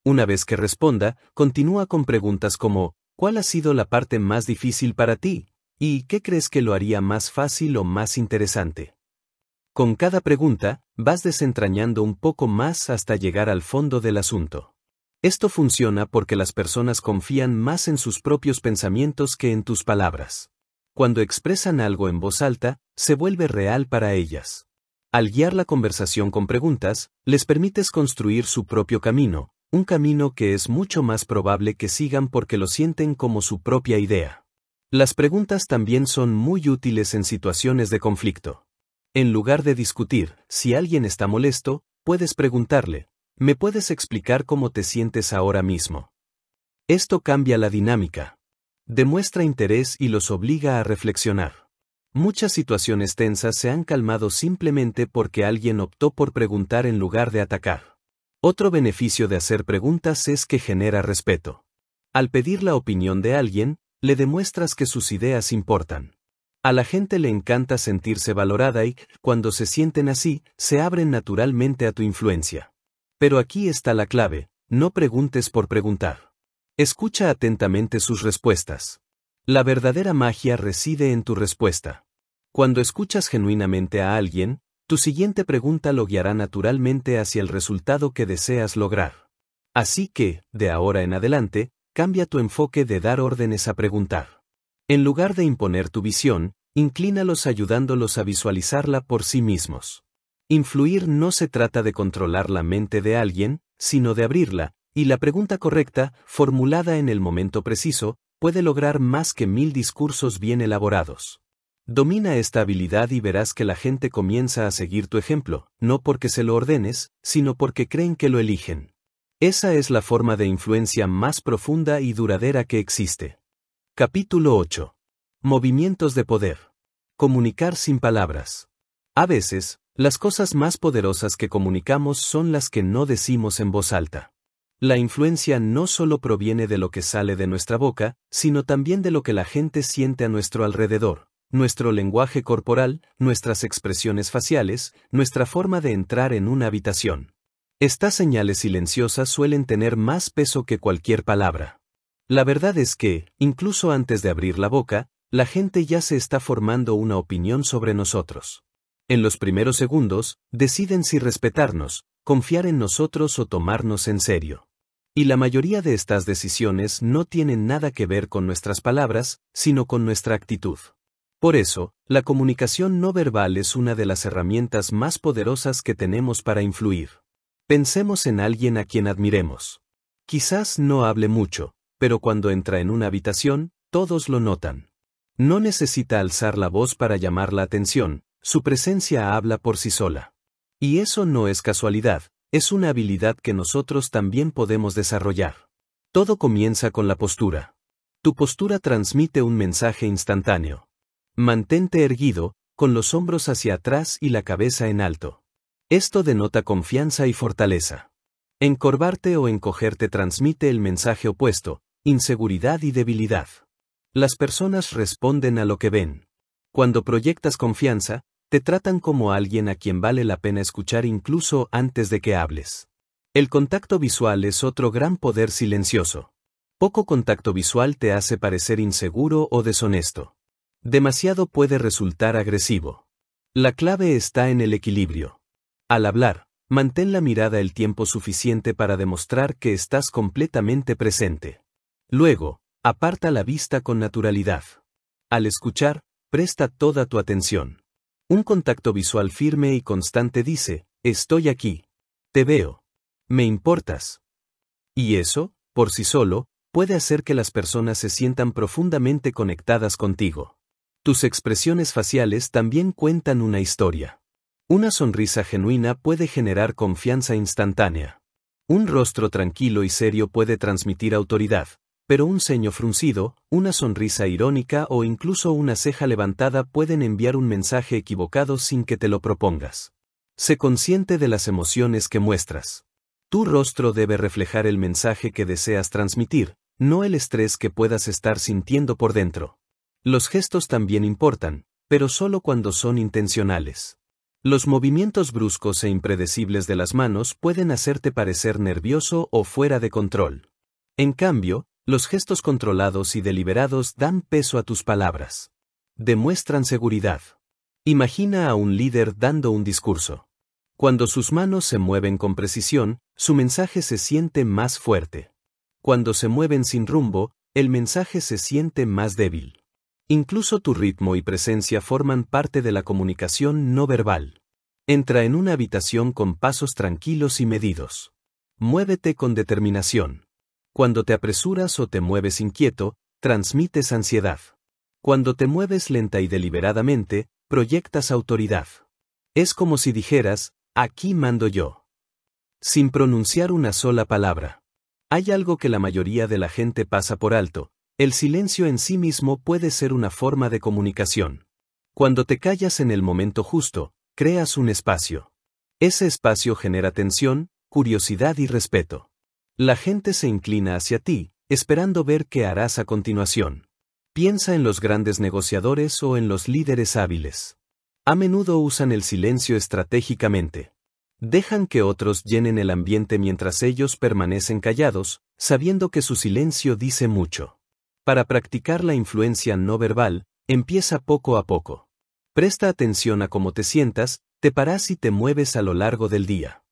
S1: Una vez que responda, continúa con preguntas como, ¿cuál ha sido la parte más difícil para ti? ¿Y qué crees que lo haría más fácil o más interesante? Con cada pregunta, vas desentrañando un poco más hasta llegar al fondo del asunto. Esto funciona porque las personas confían más en sus propios pensamientos que en tus palabras. Cuando expresan algo en voz alta, se vuelve real para ellas. Al guiar la conversación con preguntas, les permites construir su propio camino, un camino que es mucho más probable que sigan porque lo sienten como su propia idea. Las preguntas también son muy útiles en situaciones de conflicto. En lugar de discutir, si alguien está molesto, puedes preguntarle, ¿me puedes explicar cómo te sientes ahora mismo? Esto cambia la dinámica. Demuestra interés y los obliga a reflexionar. Muchas situaciones tensas se han calmado simplemente porque alguien optó por preguntar en lugar de atacar. Otro beneficio de hacer preguntas es que genera respeto. Al pedir la opinión de alguien, le demuestras que sus ideas importan. A la gente le encanta sentirse valorada y, cuando se sienten así, se abren naturalmente a tu influencia. Pero aquí está la clave, no preguntes por preguntar. Escucha atentamente sus respuestas. La verdadera magia reside en tu respuesta. Cuando escuchas genuinamente a alguien, tu siguiente pregunta lo guiará naturalmente hacia el resultado que deseas lograr. Así que, de ahora en adelante, cambia tu enfoque de dar órdenes a preguntar. En lugar de imponer tu visión, inclínalos ayudándolos a visualizarla por sí mismos. Influir no se trata de controlar la mente de alguien, sino de abrirla, y la pregunta correcta, formulada en el momento preciso, puede lograr más que 1000 discursos bien elaborados. Domina esta habilidad y verás que la gente comienza a seguir tu ejemplo, no porque se lo ordenes, sino porque creen que lo eligen. Esa es la forma de influencia más profunda y duradera que existe. Capítulo 8. Movimientos de poder. Comunicar sin palabras. A veces, las cosas más poderosas que comunicamos son las que no decimos en voz alta. La influencia no solo proviene de lo que sale de nuestra boca, sino también de lo que la gente siente a nuestro alrededor, nuestro lenguaje corporal, nuestras expresiones faciales, nuestra forma de entrar en una habitación. Estas señales silenciosas suelen tener más peso que cualquier palabra. La verdad es que, incluso antes de abrir la boca, la gente ya se está formando una opinión sobre nosotros. En los primeros segundos, deciden si respetarnos, confiar en nosotros o tomarnos en serio. Y la mayoría de estas decisiones no tienen nada que ver con nuestras palabras, sino con nuestra actitud. Por eso, la comunicación no verbal es una de las herramientas más poderosas que tenemos para influir. Pensemos en alguien a quien admiremos. Quizás no hable mucho, pero cuando entra en una habitación, todos lo notan. No necesita alzar la voz para llamar la atención, su presencia habla por sí sola. Y eso no es casualidad, es una habilidad que nosotros también podemos desarrollar. Todo comienza con la postura. Tu postura transmite un mensaje instantáneo. Mantente erguido, con los hombros hacia atrás y la cabeza en alto. Esto denota confianza y fortaleza. Encorvarte o encogerte transmite el mensaje opuesto, inseguridad y debilidad. Las personas responden a lo que ven. Cuando proyectas confianza, te tratan como alguien a quien vale la pena escuchar incluso antes de que hables. El contacto visual es otro gran poder silencioso. Poco contacto visual te hace parecer inseguro o deshonesto. Demasiado puede resultar agresivo. La clave está en el equilibrio. Al hablar, mantén la mirada el tiempo suficiente para demostrar que estás completamente presente. Luego, aparta la vista con naturalidad. Al escuchar, presta toda tu atención. Un contacto visual firme y constante dice, estoy aquí. Te veo. Me importas. Y eso, por sí solo, puede hacer que las personas se sientan profundamente conectadas contigo. Tus expresiones faciales también cuentan una historia. Una sonrisa genuina puede generar confianza instantánea. Un rostro tranquilo y serio puede transmitir autoridad, pero un ceño fruncido, una sonrisa irónica o incluso una ceja levantada pueden enviar un mensaje equivocado sin que te lo propongas. Sé consciente de las emociones que muestras. Tu rostro debe reflejar el mensaje que deseas transmitir, no el estrés que puedas estar sintiendo por dentro. Los gestos también importan, pero solo cuando son intencionales. Los movimientos bruscos e impredecibles de las manos pueden hacerte parecer nervioso o fuera de control. En cambio, los gestos controlados y deliberados dan peso a tus palabras. Demuestran seguridad. Imagina a un líder dando un discurso. Cuando sus manos se mueven con precisión, su mensaje se siente más fuerte. Cuando se mueven sin rumbo, el mensaje se siente más débil. Incluso tu ritmo y presencia forman parte de la comunicación no verbal. Entra en una habitación con pasos tranquilos y medidos. Muévete con determinación. Cuando te apresuras o te mueves inquieto, transmites ansiedad. Cuando te mueves lenta y deliberadamente, proyectas autoridad. Es como si dijeras, aquí mando yo. Sin pronunciar una sola palabra. Hay algo que la mayoría de la gente pasa por alto. El silencio en sí mismo puede ser una forma de comunicación. Cuando te callas en el momento justo, creas un espacio. Ese espacio genera tensión, curiosidad y respeto. La gente se inclina hacia ti, esperando ver qué harás a continuación. Piensa en los grandes negociadores o en los líderes hábiles. A menudo usan el silencio estratégicamente. Dejan que otros llenen el ambiente mientras ellos permanecen callados, sabiendo que su silencio dice mucho. Para practicar la influencia no verbal, empieza poco a poco. Presta atención a cómo te sientas, te paras y te mueves a lo largo del día.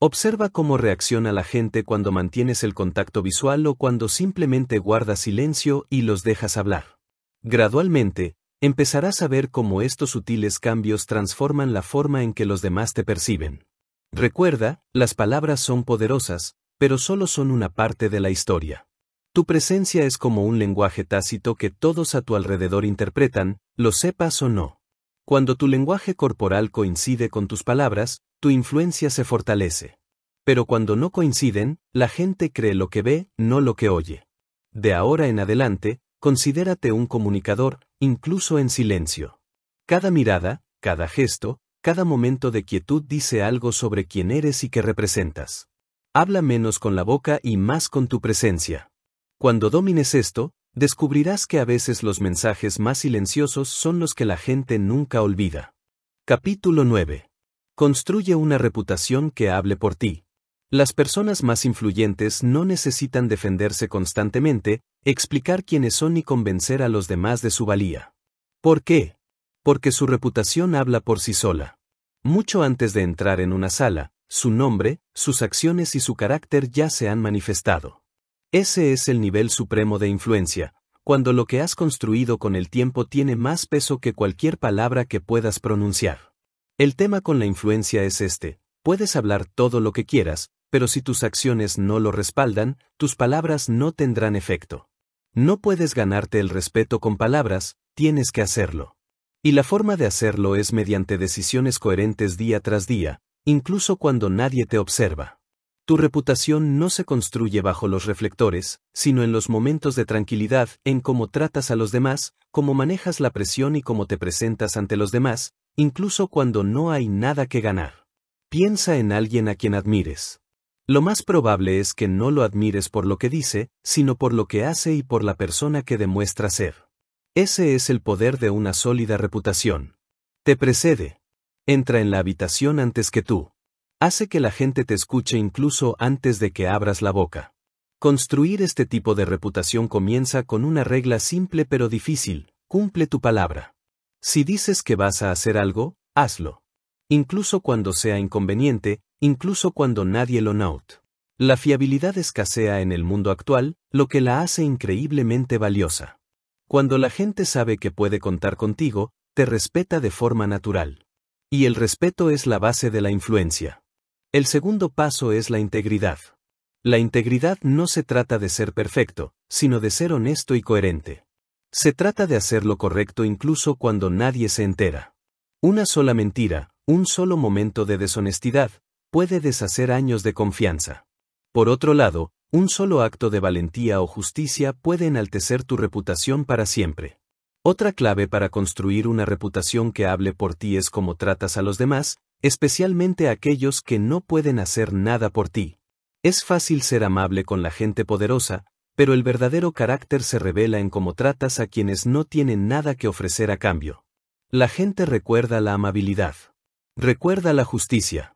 S1: Observa cómo reacciona la gente cuando mantienes el contacto visual o cuando simplemente guardas silencio y los dejas hablar. Gradualmente, empezarás a ver cómo estos sutiles cambios transforman la forma en que los demás te perciben. Recuerda, las palabras son poderosas, pero solo son una parte de la historia. Tu presencia es como un lenguaje tácito que todos a tu alrededor interpretan, lo sepas o no. Cuando tu lenguaje corporal coincide con tus palabras, tu influencia se fortalece. Pero cuando no coinciden, la gente cree lo que ve, no lo que oye. De ahora en adelante, considérate un comunicador, incluso en silencio. Cada mirada, cada gesto, cada momento de quietud dice algo sobre quién eres y qué representas. Habla menos con la boca y más con tu presencia. Cuando domines esto, descubrirás que a veces los mensajes más silenciosos son los que la gente nunca olvida. Capítulo 9. Construye una reputación que hable por ti. Las personas más influyentes no necesitan defenderse constantemente, explicar quiénes son y convencer a los demás de su valía. ¿Por qué? Porque su reputación habla por sí sola. Mucho antes de entrar en una sala, su nombre, sus acciones y su carácter ya se han manifestado. Ese es el nivel supremo de influencia, cuando lo que has construido con el tiempo tiene más peso que cualquier palabra que puedas pronunciar. El tema con la influencia es este: puedes hablar todo lo que quieras, pero si tus acciones no lo respaldan, tus palabras no tendrán efecto. No puedes ganarte el respeto con palabras, tienes que hacerlo. Y la forma de hacerlo es mediante decisiones coherentes día tras día, incluso cuando nadie te observa. Tu reputación no se construye bajo los reflectores, sino en los momentos de tranquilidad, en cómo tratas a los demás, cómo manejas la presión y cómo te presentas ante los demás, incluso cuando no hay nada que ganar. Piensa en alguien a quien admires. Lo más probable es que no lo admires por lo que dice, sino por lo que hace y por la persona que demuestra ser. Ese es el poder de una sólida reputación. Te precede. Entra en la habitación antes que tú. Hace que la gente te escuche incluso antes de que abras la boca. Construir este tipo de reputación comienza con una regla simple pero difícil: cumple tu palabra. Si dices que vas a hacer algo, hazlo. Incluso cuando sea inconveniente, incluso cuando nadie lo note. La fiabilidad escasea en el mundo actual, lo que la hace increíblemente valiosa. Cuando la gente sabe que puede contar contigo, te respeta de forma natural. Y el respeto es la base de la influencia. El segundo paso es la integridad. La integridad no se trata de ser perfecto, sino de ser honesto y coherente. Se trata de hacer lo correcto incluso cuando nadie se entera. Una sola mentira, un solo momento de deshonestidad, puede deshacer años de confianza. Por otro lado, un solo acto de valentía o justicia puede enaltecer tu reputación para siempre. Otra clave para construir una reputación que hable por ti es cómo tratas a los demás, especialmente a aquellos que no pueden hacer nada por ti. Es fácil ser amable con la gente poderosa, pero el verdadero carácter se revela en cómo tratas a quienes no tienen nada que ofrecer a cambio. La gente recuerda la amabilidad. Recuerda la justicia.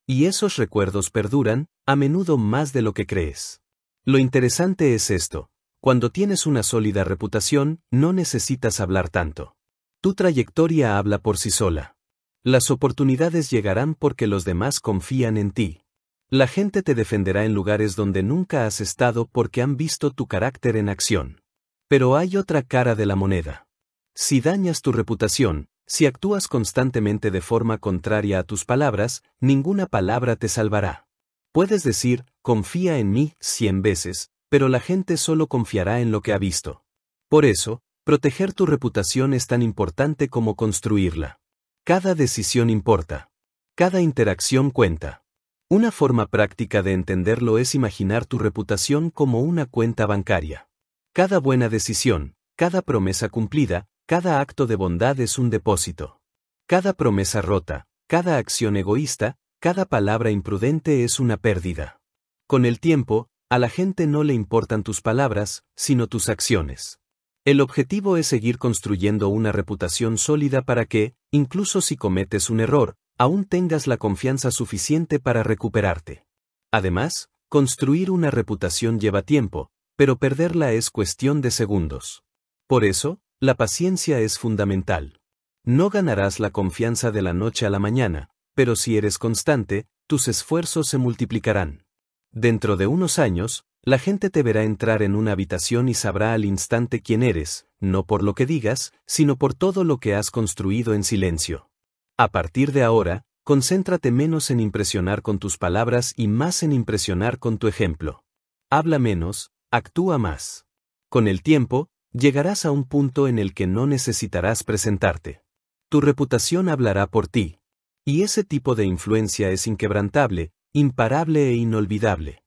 S1: Y esos recuerdos perduran, a menudo más de lo que crees. Lo interesante es esto: cuando tienes una sólida reputación, no necesitas hablar tanto. Tu trayectoria habla por sí sola. Las oportunidades llegarán porque los demás confían en ti. La gente te defenderá en lugares donde nunca has estado porque han visto tu carácter en acción. Pero hay otra cara de la moneda. Si dañas tu reputación, si actúas constantemente de forma contraria a tus palabras, ninguna palabra te salvará. Puedes decir, confía en mí 100 veces, pero la gente solo confiará en lo que ha visto. Por eso, proteger tu reputación es tan importante como construirla. Cada decisión importa. Cada interacción cuenta. Una forma práctica de entenderlo es imaginar tu reputación como una cuenta bancaria. Cada buena decisión, cada promesa cumplida, cada acto de bondad es un depósito. Cada promesa rota, cada acción egoísta, cada palabra imprudente es una pérdida. Con el tiempo, a la gente no le importan tus palabras, sino tus acciones. El objetivo es seguir construyendo una reputación sólida para que, incluso si cometes un error, aún tengas la confianza suficiente para recuperarte. Además, construir una reputación lleva tiempo, pero perderla es cuestión de segundos. Por eso, la paciencia es fundamental. No ganarás la confianza de la noche a la mañana, pero si eres constante, tus esfuerzos se multiplicarán. Dentro de unos años, la gente te verá entrar en una habitación y sabrá al instante quién eres, no por lo que digas, sino por todo lo que has construido en silencio. A partir de ahora, concéntrate menos en impresionar con tus palabras y más en impresionar con tu ejemplo. Habla menos, actúa más. Con el tiempo, llegarás a un punto en el que no necesitarás presentarte. Tu reputación hablará por ti. Y ese tipo de influencia es inquebrantable, imparable e inolvidable.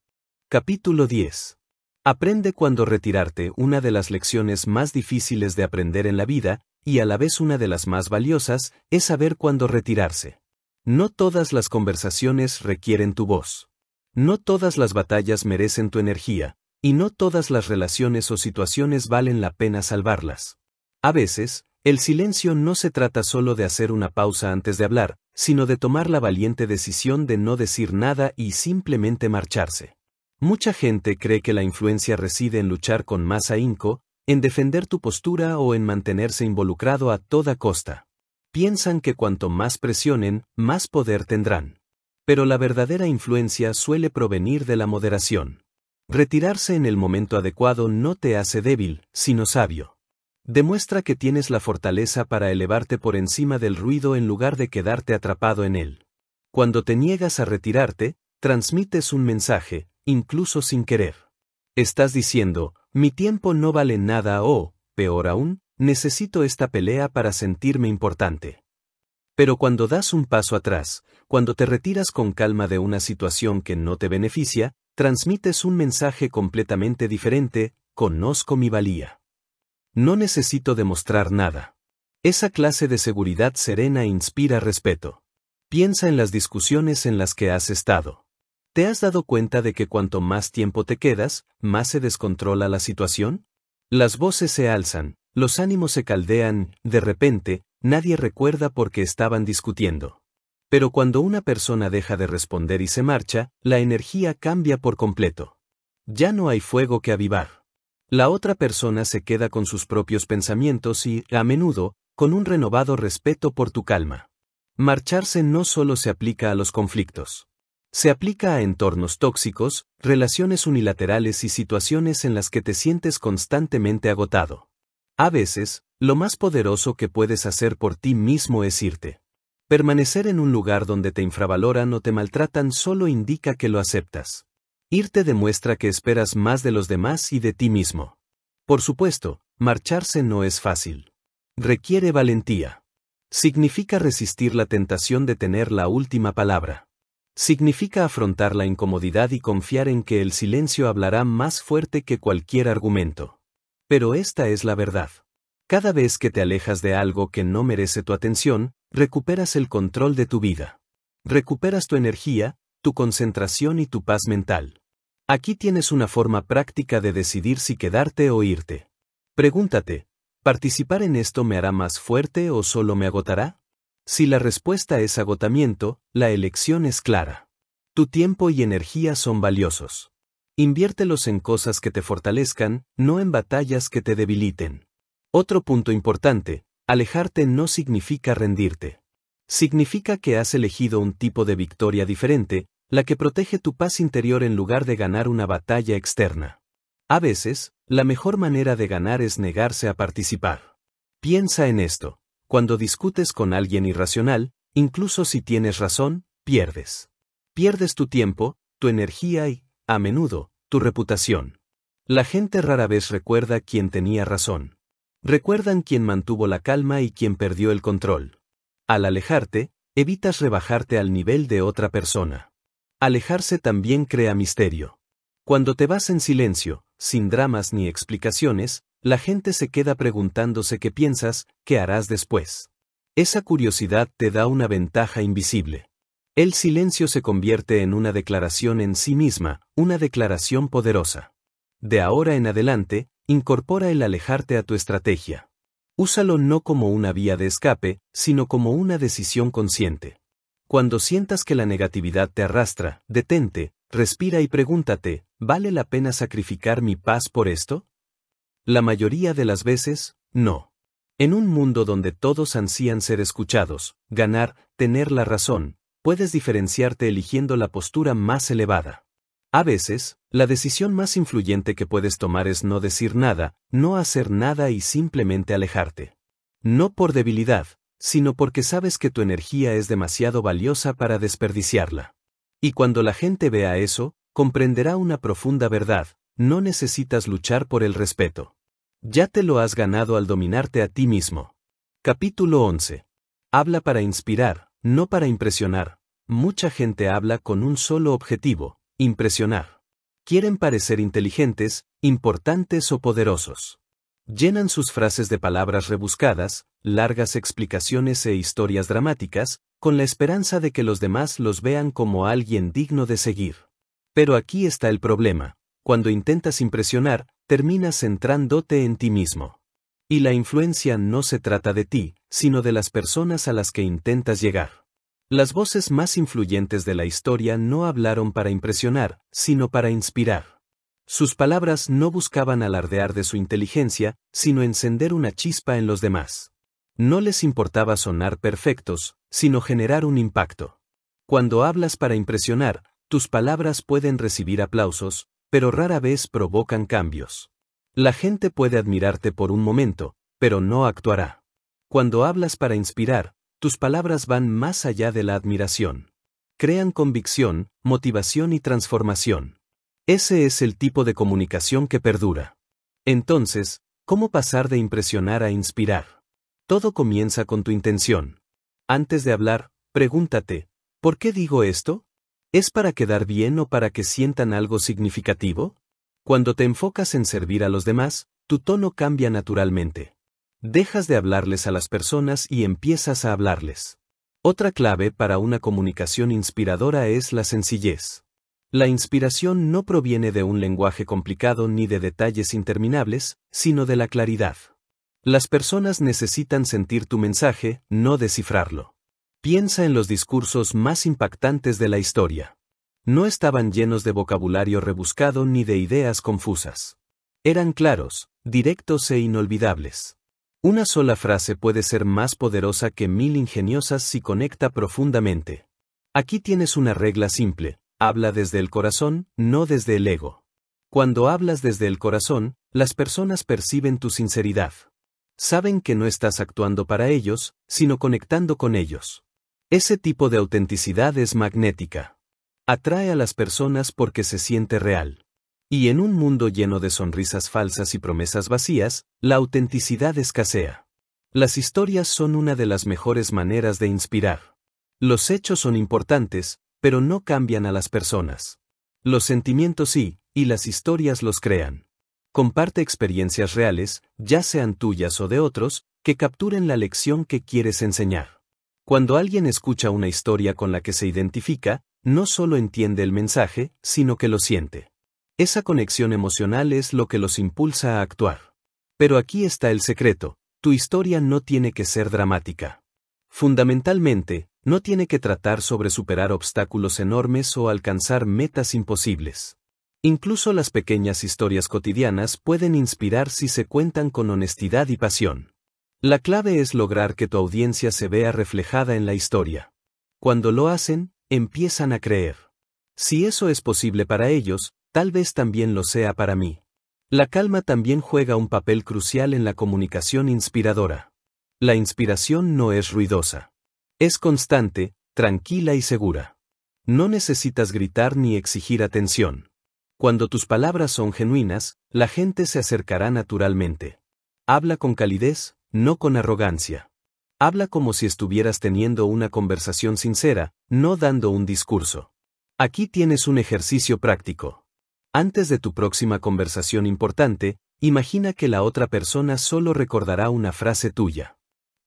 S1: Capítulo 10. Aprende cuándo retirarte. Una de las lecciones más difíciles de aprender en la vida, y a la vez una de las más valiosas, es saber cuándo retirarse. No todas las conversaciones requieren tu voz. No todas las batallas merecen tu energía, y no todas las relaciones o situaciones valen la pena salvarlas. A veces, el silencio no se trata solo de hacer una pausa antes de hablar, sino de tomar la valiente decisión de no decir nada y simplemente marcharse. Mucha gente cree que la influencia reside en luchar con más ahínco, en defender tu postura o en mantenerse involucrado a toda costa. Piensan que cuanto más presionen, más poder tendrán. Pero la verdadera influencia suele provenir de la moderación. Retirarse en el momento adecuado no te hace débil, sino sabio. Demuestra que tienes la fortaleza para elevarte por encima del ruido en lugar de quedarte atrapado en él. Cuando te niegas a retirarte, transmites un mensaje, incluso sin querer. Estás diciendo, mi tiempo no vale nada o, peor aún, necesito esta pelea para sentirme importante. Pero cuando das un paso atrás, cuando te retiras con calma de una situación que no te beneficia, transmites un mensaje completamente diferente, conozco mi valía. No necesito demostrar nada. Esa clase de seguridad serena inspira respeto. Piensa en las discusiones en las que has estado. ¿Te has dado cuenta de que cuanto más tiempo te quedas, más se descontrola la situación? Las voces se alzan, los ánimos se caldean, de repente, nadie recuerda por qué estaban discutiendo. Pero cuando una persona deja de responder y se marcha, la energía cambia por completo. Ya no hay fuego que avivar. La otra persona se queda con sus propios pensamientos y, a menudo, con un renovado respeto por tu calma. Marcharse no solo se aplica a los conflictos. Se aplica a entornos tóxicos, relaciones unilaterales y situaciones en las que te sientes constantemente agotado. A veces, lo más poderoso que puedes hacer por ti mismo es irte. Permanecer en un lugar donde te infravaloran o te maltratan solo indica que lo aceptas. Irte demuestra que esperas más de los demás y de ti mismo. Por supuesto, marcharse no es fácil. Requiere valentía. Significa resistir la tentación de tener la última palabra. Significa afrontar la incomodidad y confiar en que el silencio hablará más fuerte que cualquier argumento. Pero esta es la verdad. Cada vez que te alejas de algo que no merece tu atención, recuperas el control de tu vida. Recuperas tu energía, tu concentración y tu paz mental. Aquí tienes una forma práctica de decidir si quedarte o irte. Pregúntate, ¿participar en esto me hará más fuerte o solo me agotará? Si la respuesta es agotamiento, la elección es clara. Tu tiempo y energía son valiosos. Inviértelos en cosas que te fortalezcan, no en batallas que te debiliten. Otro punto importante, alejarte no significa rendirte. Significa que has elegido un tipo de victoria diferente, la que protege tu paz interior en lugar de ganar una batalla externa. A veces, la mejor manera de ganar es negarse a participar. Piensa en esto. Cuando discutes con alguien irracional, incluso si tienes razón, pierdes. Pierdes tu tiempo, tu energía y, a menudo, tu reputación. La gente rara vez recuerda quién tenía razón. Recuerdan quién mantuvo la calma y quién perdió el control. Al alejarte, evitas rebajarte al nivel de otra persona. Alejarse también crea misterio. Cuando te vas en silencio, sin dramas ni explicaciones, la gente se queda preguntándose qué piensas, qué harás después. Esa curiosidad te da una ventaja invisible. El silencio se convierte en una declaración en sí misma, una declaración poderosa. De ahora en adelante, incorpora el alejarte a tu estrategia. Úsalo no como una vía de escape, sino como una decisión consciente. Cuando sientas que la negatividad te arrastra, detente, respira y pregúntate, ¿vale la pena sacrificar mi paz por esto? La mayoría de las veces, no. En un mundo donde todos ansían ser escuchados, ganar, tener la razón, puedes diferenciarte eligiendo la postura más elevada. A veces, la decisión más influyente que puedes tomar es no decir nada, no hacer nada y simplemente alejarte. No por debilidad, sino porque sabes que tu energía es demasiado valiosa para desperdiciarla. Y cuando la gente vea eso, comprenderá una profunda verdad: no necesitas luchar por el respeto. Ya te lo has ganado al dominarte a ti mismo. Capítulo 11. Habla para inspirar, no para impresionar. Mucha gente habla con un solo objetivo: impresionar. Quieren parecer inteligentes, importantes o poderosos. Llenan sus frases de palabras rebuscadas, largas explicaciones e historias dramáticas, con la esperanza de que los demás los vean como alguien digno de seguir. Pero aquí está el problema: cuando intentas impresionar, terminas centrándote en ti mismo. Y la influencia no se trata de ti, sino de las personas a las que intentas llegar. Las voces más influyentes de la historia no hablaron para impresionar, sino para inspirar. Sus palabras no buscaban alardear de su inteligencia, sino encender una chispa en los demás. No les importaba sonar perfectos, sino generar un impacto. Cuando hablas para impresionar, tus palabras pueden recibir aplausos, pero rara vez provocan cambios. La gente puede admirarte por un momento, pero no actuará. Cuando hablas para inspirar, tus palabras van más allá de la admiración. Crean convicción, motivación y transformación. Ese es el tipo de comunicación que perdura. Entonces, ¿cómo pasar de impresionar a inspirar? Todo comienza con tu intención. Antes de hablar, pregúntate, ¿por qué digo esto? ¿Es para quedar bien o para que sientan algo significativo? Cuando te enfocas en servir a los demás, tu tono cambia naturalmente. Dejas de hablarles a las personas y empiezas a hablarles. Otra clave para una comunicación inspiradora es la sencillez. La inspiración no proviene de un lenguaje complicado ni de detalles interminables, sino de la claridad. Las personas necesitan sentir tu mensaje, no descifrarlo. Piensa en los discursos más impactantes de la historia. No estaban llenos de vocabulario rebuscado ni de ideas confusas. Eran claros, directos e inolvidables. Una sola frase puede ser más poderosa que 1000 ingeniosas si conecta profundamente. Aquí tienes una regla simple: habla desde el corazón, no desde el ego. Cuando hablas desde el corazón, las personas perciben tu sinceridad. Saben que no estás actuando para ellos, sino conectando con ellos. Ese tipo de autenticidad es magnética. Atrae a las personas porque se siente real. Y en un mundo lleno de sonrisas falsas y promesas vacías, la autenticidad escasea. Las historias son una de las mejores maneras de inspirar. Los hechos son importantes, pero no cambian a las personas. Los sentimientos sí, y las historias los crean. Comparte experiencias reales, ya sean tuyas o de otros, que capturen la lección que quieres enseñar. Cuando alguien escucha una historia con la que se identifica, no solo entiende el mensaje, sino que lo siente. Esa conexión emocional es lo que los impulsa a actuar. Pero aquí está el secreto: tu historia no tiene que ser dramática. Fundamentalmente, no tiene que tratar sobre superar obstáculos enormes o alcanzar metas imposibles. Incluso las pequeñas historias cotidianas pueden inspirar si se cuentan con honestidad y pasión. La clave es lograr que tu audiencia se vea reflejada en la historia. Cuando lo hacen, empiezan a creer. Si eso es posible para ellos, tal vez también lo sea para mí. La calma también juega un papel crucial en la comunicación inspiradora. La inspiración no es ruidosa. Es constante, tranquila y segura. No necesitas gritar ni exigir atención. Cuando tus palabras son genuinas, la gente se acercará naturalmente. Habla con calidez, no con arrogancia. Habla como si estuvieras teniendo una conversación sincera, no dando un discurso. Aquí tienes un ejercicio práctico. Antes de tu próxima conversación importante, imagina que la otra persona solo recordará una frase tuya.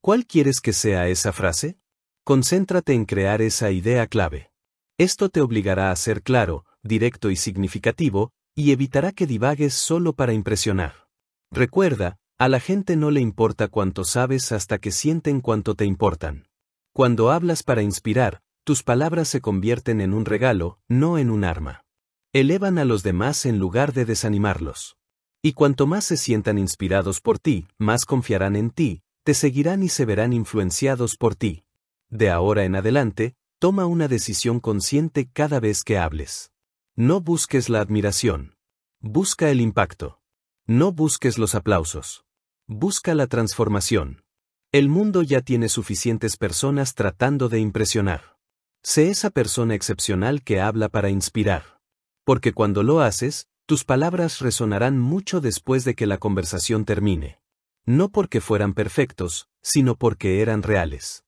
S1: ¿Cuál quieres que sea esa frase? Concéntrate en crear esa idea clave. Esto te obligará a ser claro, directo y significativo, y evitará que divagues solo para impresionar. Recuerda, a la gente no le importa cuánto sabes hasta que sienten cuánto te importan. Cuando hablas para inspirar, tus palabras se convierten en un regalo, no en un arma. Elevan a los demás en lugar de desanimarlos. Y cuanto más se sientan inspirados por ti, más confiarán en ti, te seguirán y se verán influenciados por ti. De ahora en adelante, toma una decisión consciente cada vez que hables. No busques la admiración. Busca el impacto. No busques los aplausos. Busca la transformación. El mundo ya tiene suficientes personas tratando de impresionar. Sé esa persona excepcional que habla para inspirar. Porque cuando lo haces, tus palabras resonarán mucho después de que la conversación termine. No porque fueran perfectos, sino porque eran reales.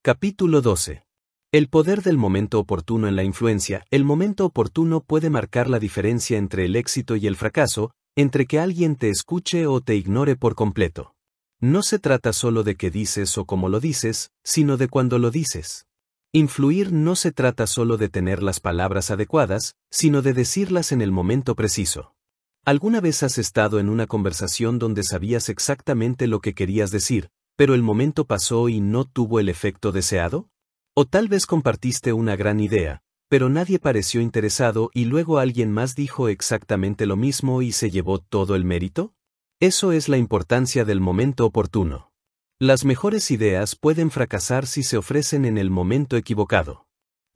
S1: Capítulo 12. El poder del momento oportuno en la influencia. El momento oportuno puede marcar la diferencia entre el éxito y el fracaso, entre que alguien te escuche o te ignore por completo. No se trata solo de qué dices o cómo lo dices, sino de cuándo lo dices. Influir no se trata solo de tener las palabras adecuadas, sino de decirlas en el momento preciso. ¿Alguna vez has estado en una conversación donde sabías exactamente lo que querías decir, pero el momento pasó y no tuvo el efecto deseado? O tal vez compartiste una gran idea, pero nadie pareció interesado y luego alguien más dijo exactamente lo mismo y se llevó todo el mérito? Eso es la importancia del momento oportuno. Las mejores ideas pueden fracasar si se ofrecen en el momento equivocado.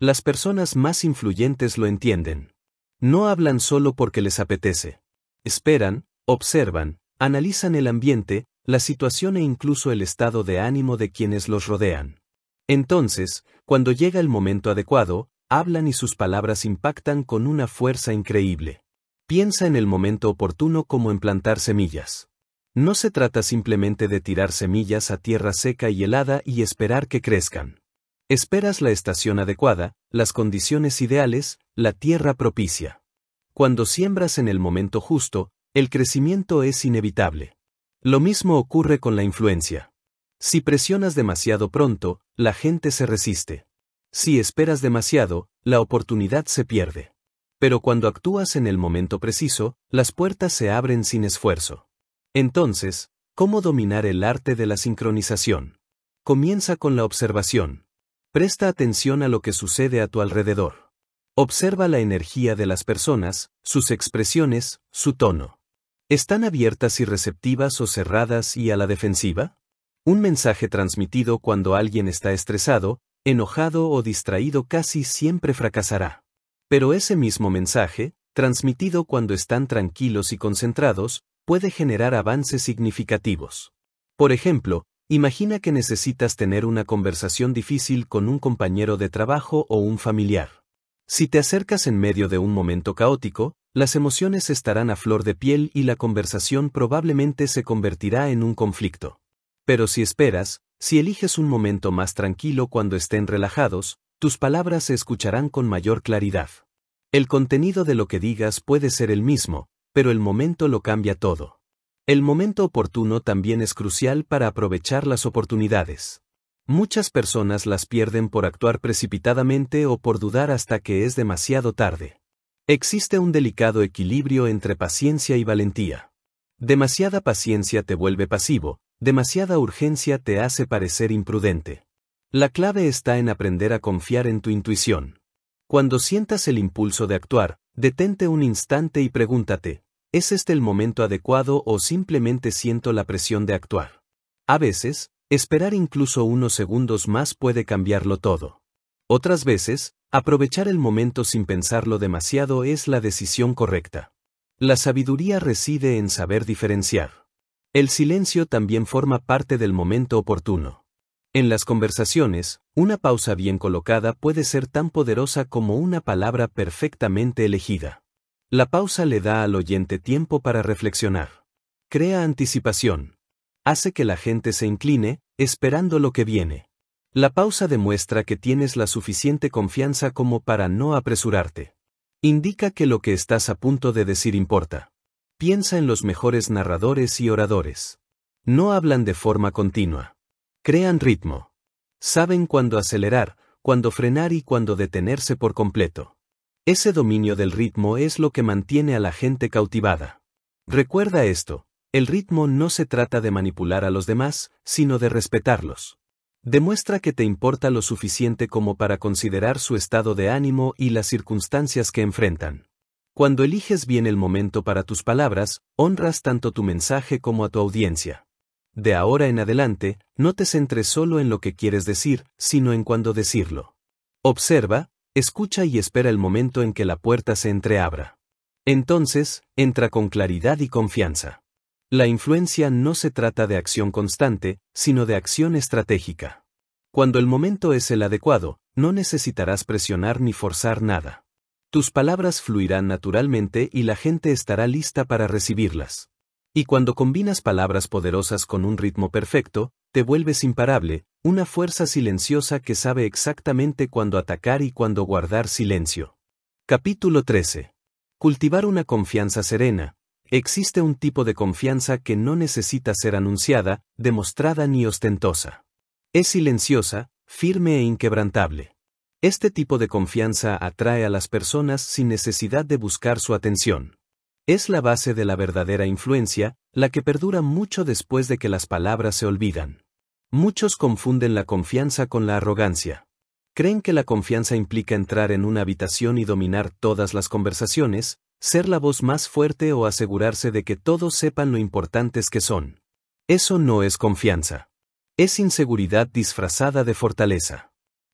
S1: Las personas más influyentes lo entienden. No hablan solo porque les apetece. Esperan, observan, analizan el ambiente, la situación e incluso el estado de ánimo de quienes los rodean. Entonces, cuando llega el momento adecuado, hablan y sus palabras impactan con una fuerza increíble. Piensa en el momento oportuno como en plantar semillas. No se trata simplemente de tirar semillas a tierra seca y helada y esperar que crezcan. Esperas la estación adecuada, las condiciones ideales, la tierra propicia. Cuando siembras en el momento justo, el crecimiento es inevitable. Lo mismo ocurre con la influencia. Si presionas demasiado pronto, la gente se resiste. Si esperas demasiado, la oportunidad se pierde. Pero cuando actúas en el momento preciso, las puertas se abren sin esfuerzo. Entonces, ¿cómo dominar el arte de la sincronización? Comienza con la observación. Presta atención a lo que sucede a tu alrededor. Observa la energía de las personas, sus expresiones, su tono. ¿Están abiertas y receptivas o cerradas y a la defensiva? Un mensaje transmitido cuando alguien está estresado, enojado o distraído casi siempre fracasará. Pero ese mismo mensaje, transmitido cuando están tranquilos y concentrados, puede generar avances significativos. Por ejemplo, imagina que necesitas tener una conversación difícil con un compañero de trabajo o un familiar. Si te acercas en medio de un momento caótico, las emociones estarán a flor de piel y la conversación probablemente se convertirá en un conflicto. Pero si esperas, si eliges un momento más tranquilo cuando estén relajados, tus palabras se escucharán con mayor claridad. El contenido de lo que digas puede ser el mismo, pero el momento lo cambia todo. El momento oportuno también es crucial para aprovechar las oportunidades. Muchas personas las pierden por actuar precipitadamente o por dudar hasta que es demasiado tarde. Existe un delicado equilibrio entre paciencia y valentía. Demasiada paciencia te vuelve pasivo, demasiada urgencia te hace parecer imprudente. La clave está en aprender a confiar en tu intuición. Cuando sientas el impulso de actuar, detente un instante y pregúntate, ¿es este el momento adecuado o simplemente siento la presión de actuar? A veces, esperar incluso unos segundos más puede cambiarlo todo. Otras veces, aprovechar el momento sin pensarlo demasiado es la decisión correcta. La sabiduría reside en saber diferenciar. El silencio también forma parte del momento oportuno. En las conversaciones, una pausa bien colocada puede ser tan poderosa como una palabra perfectamente elegida. La pausa le da al oyente tiempo para reflexionar. Crea anticipación. Hace que la gente se incline, esperando lo que viene. La pausa demuestra que tienes la suficiente confianza como para no apresurarte. Indica que lo que estás a punto de decir importa. Piensa en los mejores narradores y oradores. No hablan de forma continua. Crean ritmo. Saben cuándo acelerar, cuándo frenar y cuándo detenerse por completo. Ese dominio del ritmo es lo que mantiene a la gente cautivada. Recuerda esto, el ritmo no se trata de manipular a los demás, sino de respetarlos. Demuestra que te importa lo suficiente como para considerar su estado de ánimo y las circunstancias que enfrentan. Cuando eliges bien el momento para tus palabras, honras tanto tu mensaje como a tu audiencia. De ahora en adelante, no te centres solo en lo que quieres decir, sino en cuándo decirlo. Observa, escucha y espera el momento en que la puerta se entreabra. Entonces, entra con claridad y confianza. La influencia no se trata de acción constante, sino de acción estratégica. Cuando el momento es el adecuado, no necesitarás presionar ni forzar nada. Tus palabras fluirán naturalmente y la gente estará lista para recibirlas. Y cuando combinas palabras poderosas con un ritmo perfecto, te vuelves imparable, una fuerza silenciosa que sabe exactamente cuándo atacar y cuándo guardar silencio. Capítulo 13. Cultivar una confianza serena. Existe un tipo de confianza que no necesita ser anunciada, demostrada ni ostentosa. Es silenciosa, firme e inquebrantable. Este tipo de confianza atrae a las personas sin necesidad de buscar su atención. Es la base de la verdadera influencia, la que perdura mucho después de que las palabras se olvidan. Muchos confunden la confianza con la arrogancia. Creen que la confianza implica entrar en una habitación y dominar todas las conversaciones, ser la voz más fuerte o asegurarse de que todos sepan lo importantes que son. Eso no es confianza. Es inseguridad disfrazada de fortaleza.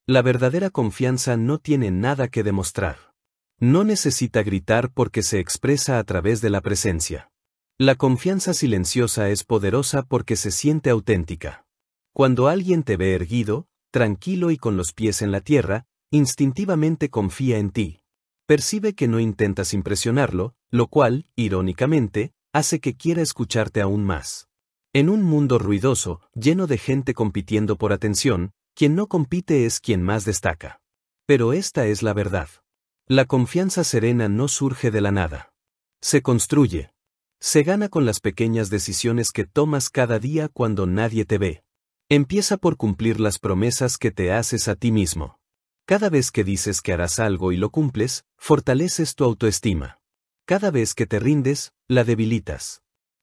S1: La verdadera confianza no tiene nada que demostrar. No necesita gritar porque se expresa a través de la presencia. La confianza silenciosa es poderosa porque se siente auténtica. Cuando alguien te ve erguido, tranquilo y con los pies en la tierra, instintivamente confía en ti. Percibe que no intentas impresionarlo, lo cual, irónicamente, hace que quiera escucharte aún más. En un mundo ruidoso, lleno de gente compitiendo por atención, quien no compite es quien más destaca. Pero esta es la verdad. La confianza serena no surge de la nada. Se construye. Se gana con las pequeñas decisiones que tomas cada día cuando nadie te ve. Empieza por cumplir las promesas que te haces a ti mismo. Cada vez que dices que harás algo y lo cumples, fortaleces tu autoestima. Cada vez que te rindes, la debilitas.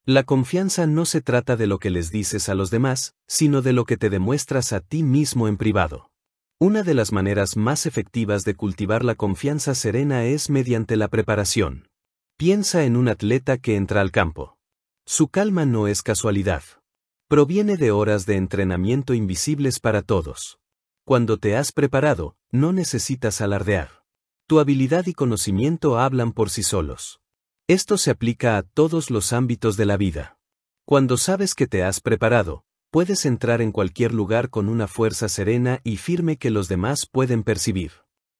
S1: La confianza no se trata de lo que les dices a los demás, sino de lo que te demuestras a ti mismo en privado. Una de las maneras más efectivas de cultivar la confianza serena es mediante la preparación. Piensa en un atleta que entra al campo. Su calma no es casualidad. Proviene de horas de entrenamiento invisibles para todos. Cuando te has preparado, no necesitas alardear. Tu habilidad y conocimiento hablan por sí solos. Esto se aplica a todos los ámbitos de la vida. Cuando sabes que te has preparado, puedes entrar en cualquier lugar con una fuerza serena y firme que los demás pueden percibir.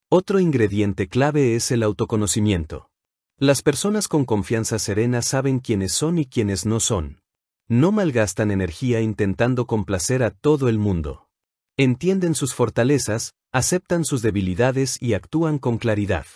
S1: Otro ingrediente clave es el autoconocimiento. Las personas con confianza serena saben quiénes son y quiénes no son. No malgastan energía intentando complacer a todo el mundo. Entienden sus fortalezas, aceptan sus debilidades y actúan con claridad.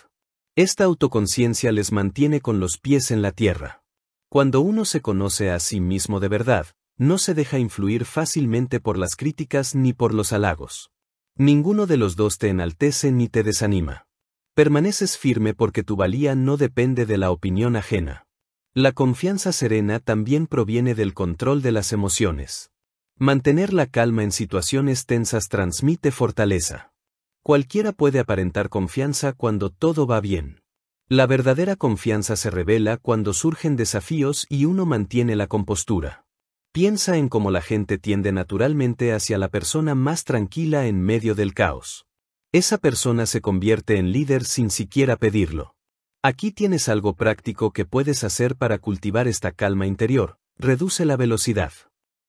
S1: Esta autoconciencia les mantiene con los pies en la tierra. Cuando uno se conoce a sí mismo de verdad, no se deja influir fácilmente por las críticas ni por los halagos. Ninguno de los dos te enaltece ni te desanima. Permaneces firme porque tu valía no depende de la opinión ajena. La confianza serena también proviene del control de las emociones. Mantener la calma en situaciones tensas transmite fortaleza. Cualquiera puede aparentar confianza cuando todo va bien. La verdadera confianza se revela cuando surgen desafíos y uno mantiene la compostura. Piensa en cómo la gente tiende naturalmente hacia la persona más tranquila en medio del caos. Esa persona se convierte en líder sin siquiera pedirlo. Aquí tienes algo práctico que puedes hacer para cultivar esta calma interior. Reduce la velocidad.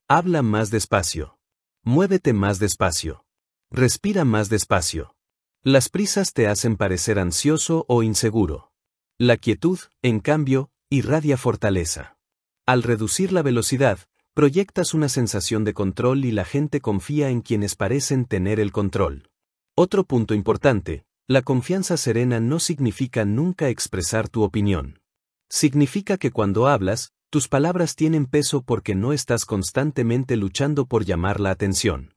S1: Habla más despacio. Muévete más despacio. Respira más despacio. Las prisas te hacen parecer ansioso o inseguro. La quietud, en cambio, irradia fortaleza. Al reducir la velocidad, proyectas una sensación de control y la gente confía en quienes parecen tener el control. Otro punto importante, la confianza serena no significa nunca expresar tu opinión. Significa que cuando hablas, tus palabras tienen peso porque no estás constantemente luchando por llamar la atención.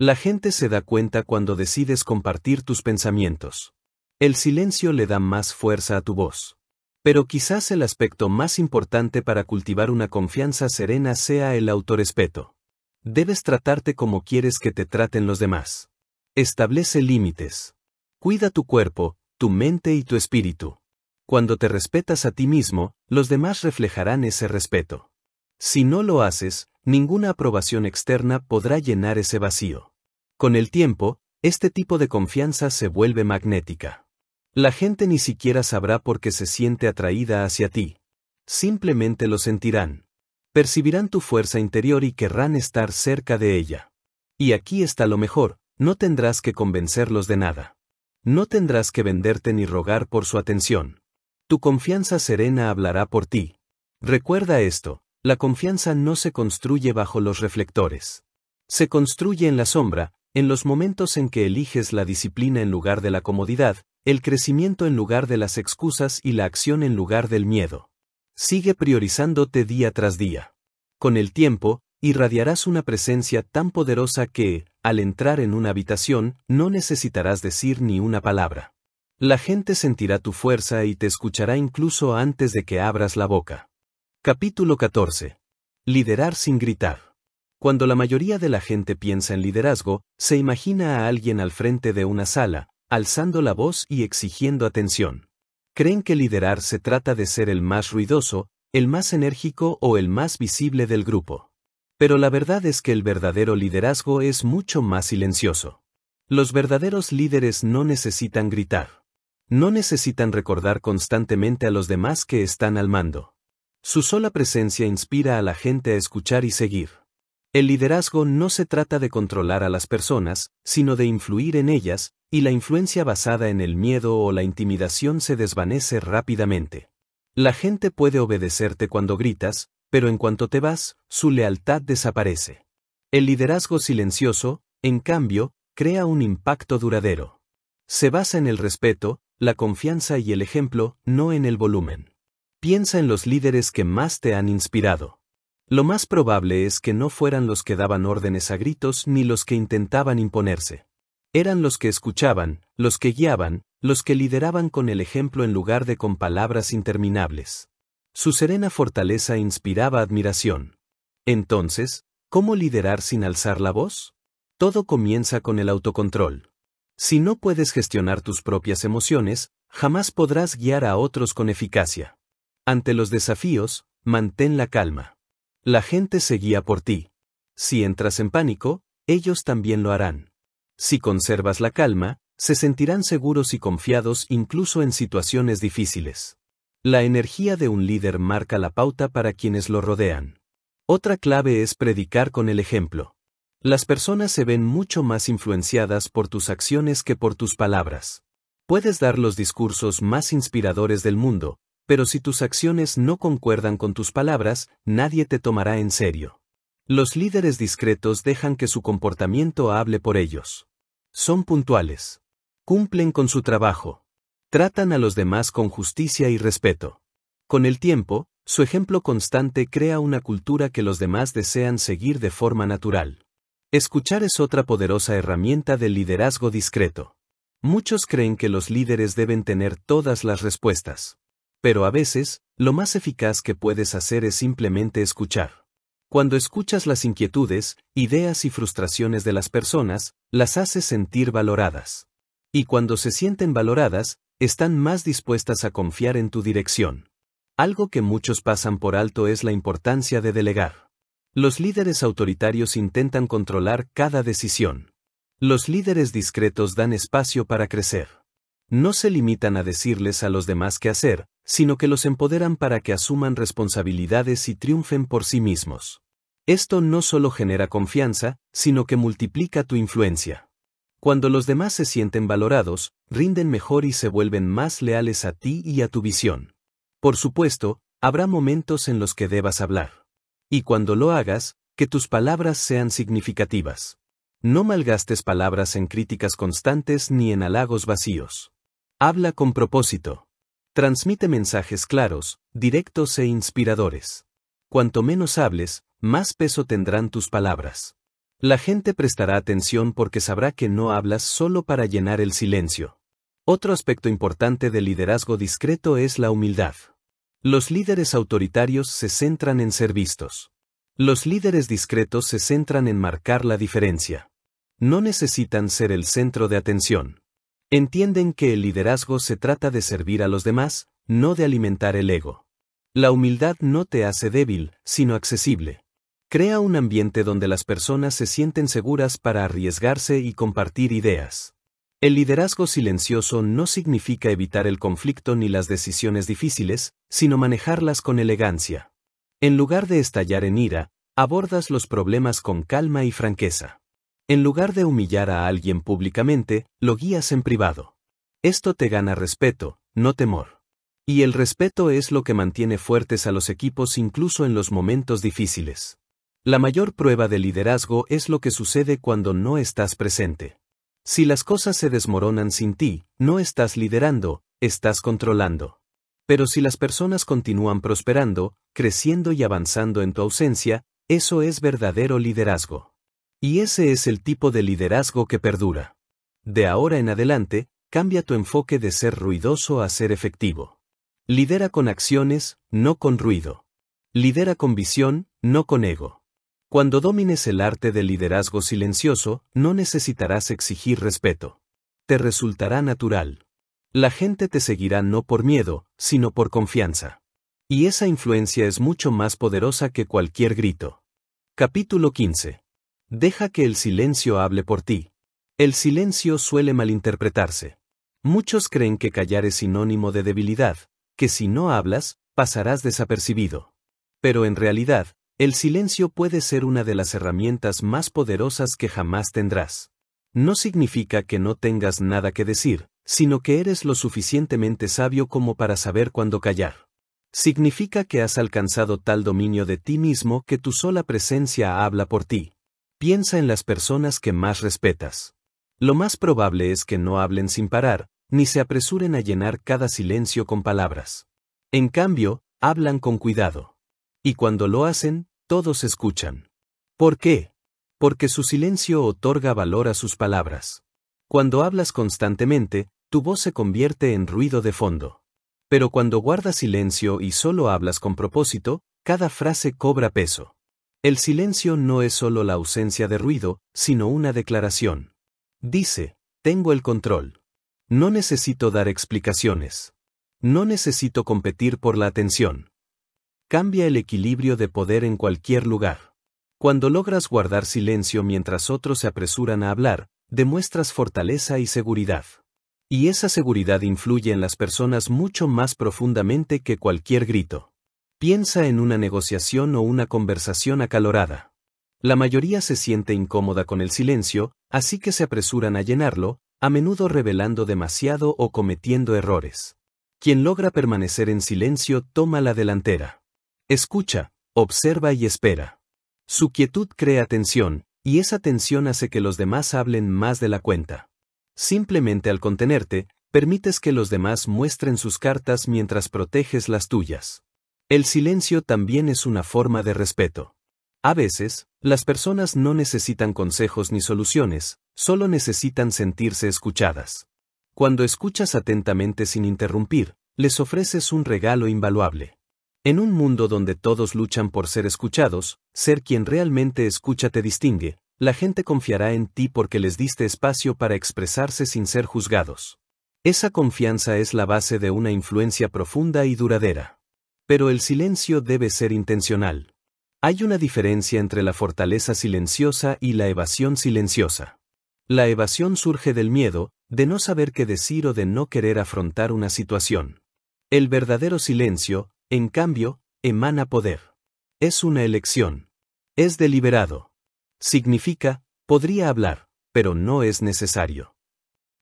S1: La gente se da cuenta cuando decides compartir tus pensamientos. El silencio le da más fuerza a tu voz. Pero quizás el aspecto más importante para cultivar una confianza serena sea el autorrespeto. Debes tratarte como quieres que te traten los demás. Establece límites. Cuida tu cuerpo, tu mente y tu espíritu. Cuando te respetas a ti mismo, los demás reflejarán ese respeto. Si no lo haces, ninguna aprobación externa podrá llenar ese vacío. Con el tiempo, este tipo de confianza se vuelve magnética. La gente ni siquiera sabrá por qué se siente atraída hacia ti. Simplemente lo sentirán. Percibirán tu fuerza interior y querrán estar cerca de ella. Y aquí está lo mejor, no tendrás que convencerlos de nada. No tendrás que venderte ni rogar por su atención. Tu confianza serena hablará por ti. Recuerda esto, la confianza no se construye bajo los reflectores. Se construye en la sombra, en los momentos en que eliges la disciplina en lugar de la comodidad, el crecimiento en lugar de las excusas y la acción en lugar del miedo. Sigue priorizándote día tras día. Con el tiempo, irradiarás una presencia tan poderosa que, al entrar en una habitación, no necesitarás decir ni una palabra. La gente sentirá tu fuerza y te escuchará incluso antes de que abras la boca. Capítulo 14. Liderar sin gritar. Cuando la mayoría de la gente piensa en liderazgo, se imagina a alguien al frente de una sala, alzando la voz y exigiendo atención. Creen que liderar se trata de ser el más ruidoso, el más enérgico o el más visible del grupo. Pero la verdad es que el verdadero liderazgo es mucho más silencioso. Los verdaderos líderes no necesitan gritar. No necesitan recordar constantemente a los demás que están al mando. Su sola presencia inspira a la gente a escuchar y seguir. El liderazgo no se trata de controlar a las personas, sino de influir en ellas, y la influencia basada en el miedo o la intimidación se desvanece rápidamente. La gente puede obedecerte cuando gritas, pero en cuanto te vas, su lealtad desaparece. El liderazgo silencioso, en cambio, crea un impacto duradero. Se basa en el respeto, la confianza y el ejemplo, no en el volumen. Piensa en los líderes que más te han inspirado. Lo más probable es que no fueran los que daban órdenes a gritos ni los que intentaban imponerse. Eran los que escuchaban, los que guiaban, los que lideraban con el ejemplo en lugar de con palabras interminables. Su serena fortaleza inspiraba admiración. Entonces, ¿cómo liderar sin alzar la voz? Todo comienza con el autocontrol. Si no puedes gestionar tus propias emociones, jamás podrás guiar a otros con eficacia. Ante los desafíos, mantén la calma. La gente se guía por ti. Si entras en pánico, ellos también lo harán. Si conservas la calma, se sentirán seguros y confiados incluso en situaciones difíciles. La energía de un líder marca la pauta para quienes lo rodean. Otra clave es predicar con el ejemplo. Las personas se ven mucho más influenciadas por tus acciones que por tus palabras. Puedes dar los discursos más inspiradores del mundo, pero si tus acciones no concuerdan con tus palabras, nadie te tomará en serio. Los líderes discretos dejan que su comportamiento hable por ellos. Son puntuales. Cumplen con su trabajo. Tratan a los demás con justicia y respeto. Con el tiempo, su ejemplo constante crea una cultura que los demás desean seguir de forma natural. Escuchar es otra poderosa herramienta del liderazgo discreto. Muchos creen que los líderes deben tener todas las respuestas. Pero a veces, lo más eficaz que puedes hacer es simplemente escuchar. Cuando escuchas las inquietudes, ideas y frustraciones de las personas, las haces sentir valoradas. Y cuando se sienten valoradas, están más dispuestas a confiar en tu dirección. Algo que muchos pasan por alto es la importancia de delegar. Los líderes autoritarios intentan controlar cada decisión. Los líderes discretos dan espacio para crecer. No se limitan a decirles a los demás qué hacer, sino que los empoderan para que asuman responsabilidades y triunfen por sí mismos. Esto no solo genera confianza, sino que multiplica tu influencia. Cuando los demás se sienten valorados, rinden mejor y se vuelven más leales a ti y a tu visión. Por supuesto, habrá momentos en los que debas hablar. Y cuando lo hagas, que tus palabras sean significativas. No malgastes palabras en críticas constantes ni en halagos vacíos. Habla con propósito. Transmite mensajes claros, directos e inspiradores. Cuanto menos hables, más peso tendrán tus palabras. La gente prestará atención porque sabrá que no hablas solo para llenar el silencio. Otro aspecto importante del liderazgo discreto es la humildad. Los líderes autoritarios se centran en ser vistos. Los líderes discretos se centran en marcar la diferencia. No necesitan ser el centro de atención. Entienden que el liderazgo se trata de servir a los demás, no de alimentar el ego. La humildad no te hace débil, sino accesible. Crea un ambiente donde las personas se sienten seguras para arriesgarse y compartir ideas. El liderazgo silencioso no significa evitar el conflicto ni las decisiones difíciles, sino manejarlas con elegancia. En lugar de estallar en ira, abordas los problemas con calma y franqueza. En lugar de humillar a alguien públicamente, lo guías en privado. Esto te gana respeto, no temor. Y el respeto es lo que mantiene fuertes a los equipos incluso en los momentos difíciles. La mayor prueba de liderazgo es lo que sucede cuando no estás presente. Si las cosas se desmoronan sin ti, no estás liderando, estás controlando. Pero si las personas continúan prosperando, creciendo y avanzando en tu ausencia, eso es verdadero liderazgo. Y ese es el tipo de liderazgo que perdura. De ahora en adelante, cambia tu enfoque de ser ruidoso a ser efectivo. Lidera con acciones, no con ruido. Lidera con visión, no con ego. Cuando domines el arte del liderazgo silencioso, no necesitarás exigir respeto. Te resultará natural. La gente te seguirá no por miedo, sino por confianza. Y esa influencia es mucho más poderosa que cualquier grito. Capítulo 15. Deja que el silencio hable por ti. El silencio suele malinterpretarse. Muchos creen que callar es sinónimo de debilidad, que si no hablas, pasarás desapercibido. Pero en realidad, el silencio puede ser una de las herramientas más poderosas que jamás tendrás. No significa que no tengas nada que decir, sino que eres lo suficientemente sabio como para saber cuándo callar. Significa que has alcanzado tal dominio de ti mismo que tu sola presencia habla por ti. Piensa en las personas que más respetas. Lo más probable es que no hablen sin parar, ni se apresuren a llenar cada silencio con palabras. En cambio, hablan con cuidado. Y cuando lo hacen, todos escuchan. ¿Por qué? Porque su silencio otorga valor a sus palabras. Cuando hablas constantemente, tu voz se convierte en ruido de fondo. Pero cuando guardas silencio y solo hablas con propósito, cada frase cobra peso. El silencio no es solo la ausencia de ruido, sino una declaración. Dice, tengo el control. No necesito dar explicaciones. No necesito competir por la atención. Cambia el equilibrio de poder en cualquier lugar. Cuando logras guardar silencio mientras otros se apresuran a hablar, demuestras fortaleza y seguridad. Y esa seguridad influye en las personas mucho más profundamente que cualquier grito. Piensa en una negociación o una conversación acalorada. La mayoría se siente incómoda con el silencio, así que se apresuran a llenarlo, a menudo revelando demasiado o cometiendo errores. Quien logra permanecer en silencio toma la delantera. Escucha, observa y espera. Su quietud crea tensión, y esa tensión hace que los demás hablen más de la cuenta. Simplemente al contenerte, permites que los demás muestren sus cartas mientras proteges las tuyas. El silencio también es una forma de respeto. A veces, las personas no necesitan consejos ni soluciones, solo necesitan sentirse escuchadas. Cuando escuchas atentamente sin interrumpir, les ofreces un regalo invaluable. En un mundo donde todos luchan por ser escuchados, ser quien realmente escucha te distingue, la gente confiará en ti porque les diste espacio para expresarse sin ser juzgados. Esa confianza es la base de una influencia profunda y duradera. Pero el silencio debe ser intencional. Hay una diferencia entre la fortaleza silenciosa y la evasión silenciosa. La evasión surge del miedo, de no saber qué decir o de no querer afrontar una situación. El verdadero silencio, en cambio, emana poder. Es una elección. Es deliberado. Significa, podría hablar, pero no es necesario.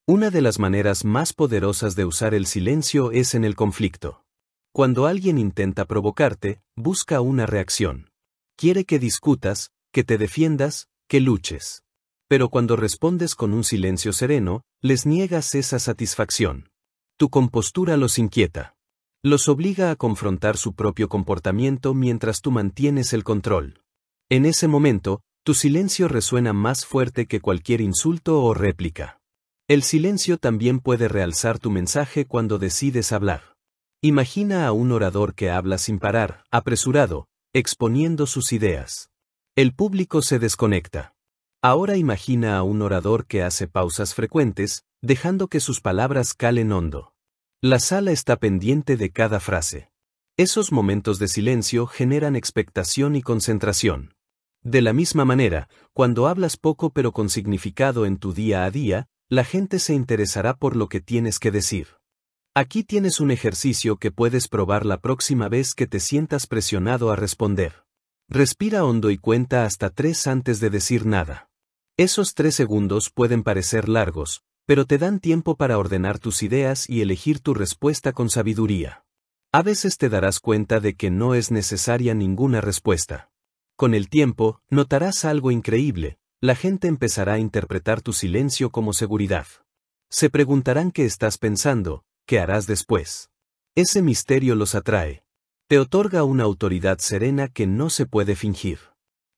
S1: Una de las maneras más poderosas de usar el silencio es en el conflicto. Cuando alguien intenta provocarte, busca una reacción. Quiere que discutas, que te defiendas, que luches. Pero cuando respondes con un silencio sereno, les niegas esa satisfacción. Tu compostura los inquieta. Los obliga a confrontar su propio comportamiento mientras tú mantienes el control. En ese momento, tu silencio resuena más fuerte que cualquier insulto o réplica. El silencio también puede realzar tu mensaje cuando decides hablar. Imagina a un orador que habla sin parar, apresurado, exponiendo sus ideas. El público se desconecta. Ahora imagina a un orador que hace pausas frecuentes, dejando que sus palabras calen hondo. La sala está pendiente de cada frase. Esos momentos de silencio generan expectación y concentración. De la misma manera, cuando hablas poco pero con significado en tu día a día, la gente se interesará por lo que tienes que decir. Aquí tienes un ejercicio que puedes probar la próxima vez que te sientas presionado a responder. Respira hondo y cuenta hasta 3 antes de decir nada. Esos 3 segundos pueden parecer largos, pero te dan tiempo para ordenar tus ideas y elegir tu respuesta con sabiduría. A veces te darás cuenta de que no es necesaria ninguna respuesta. Con el tiempo, notarás algo increíble, la gente empezará a interpretar tu silencio como seguridad. Se preguntarán qué estás pensando, qué harás después. Ese misterio los atrae. Te otorga una autoridad serena que no se puede fingir.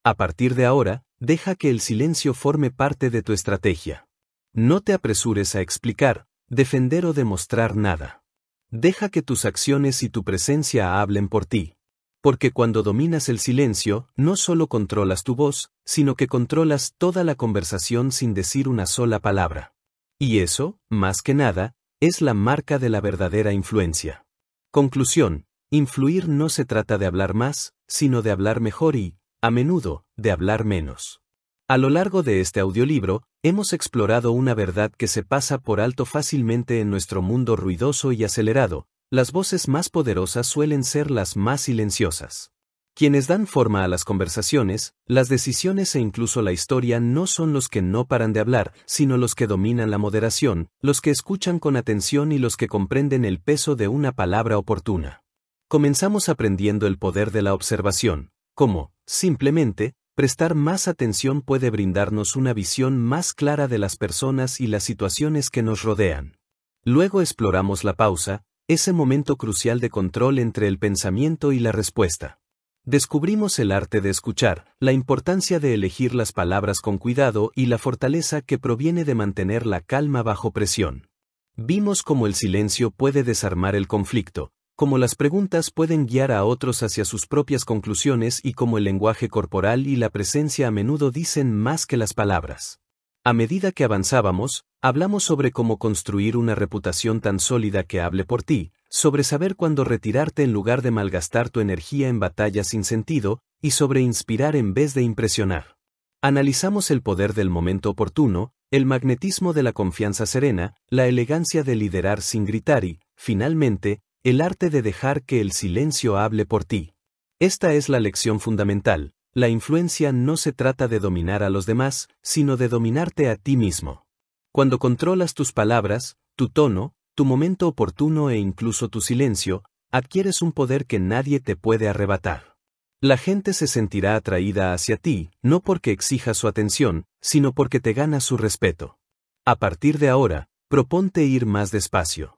S1: A partir de ahora, deja que el silencio forme parte de tu estrategia. No te apresures a explicar, defender o demostrar nada. Deja que tus acciones y tu presencia hablen por ti. Porque cuando dominas el silencio, no solo controlas tu voz, sino que controlas toda la conversación sin decir una sola palabra. Y eso, más que nada, es la marca de la verdadera influencia. Conclusión: influir no se trata de hablar más, sino de hablar mejor y, a menudo, de hablar menos. A lo largo de este audiolibro, hemos explorado una verdad que se pasa por alto fácilmente en nuestro mundo ruidoso y acelerado: las voces más poderosas suelen ser las más silenciosas. Quienes dan forma a las conversaciones, las decisiones e incluso la historia no son los que no paran de hablar, sino los que dominan la moderación, los que escuchan con atención y los que comprenden el peso de una palabra oportuna. Comenzamos aprendiendo el poder de la observación, cómo, simplemente, prestar más atención puede brindarnos una visión más clara de las personas y las situaciones que nos rodean. Luego exploramos la pausa, ese momento crucial de control entre el pensamiento y la respuesta. Descubrimos el arte de escuchar, la importancia de elegir las palabras con cuidado y la fortaleza que proviene de mantener la calma bajo presión. Vimos cómo el silencio puede desarmar el conflicto, cómo las preguntas pueden guiar a otros hacia sus propias conclusiones y cómo el lenguaje corporal y la presencia a menudo dicen más que las palabras. A medida que avanzábamos, hablamos sobre cómo construir una reputación tan sólida que hable por ti, sobre saber cuándo retirarte en lugar de malgastar tu energía en batallas sin sentido, y sobre inspirar en vez de impresionar. Analizamos el poder del momento oportuno, el magnetismo de la confianza serena, la elegancia de liderar sin gritar y, finalmente, el arte de dejar que el silencio hable por ti. Esta es la lección fundamental: la influencia no se trata de dominar a los demás, sino de dominarte a ti mismo. Cuando controlas tus palabras, tu tono, tu momento oportuno e incluso tu silencio, adquieres un poder que nadie te puede arrebatar. La gente se sentirá atraída hacia ti, no porque exijas su atención, sino porque te ganas su respeto. A partir de ahora, proponte ir más despacio.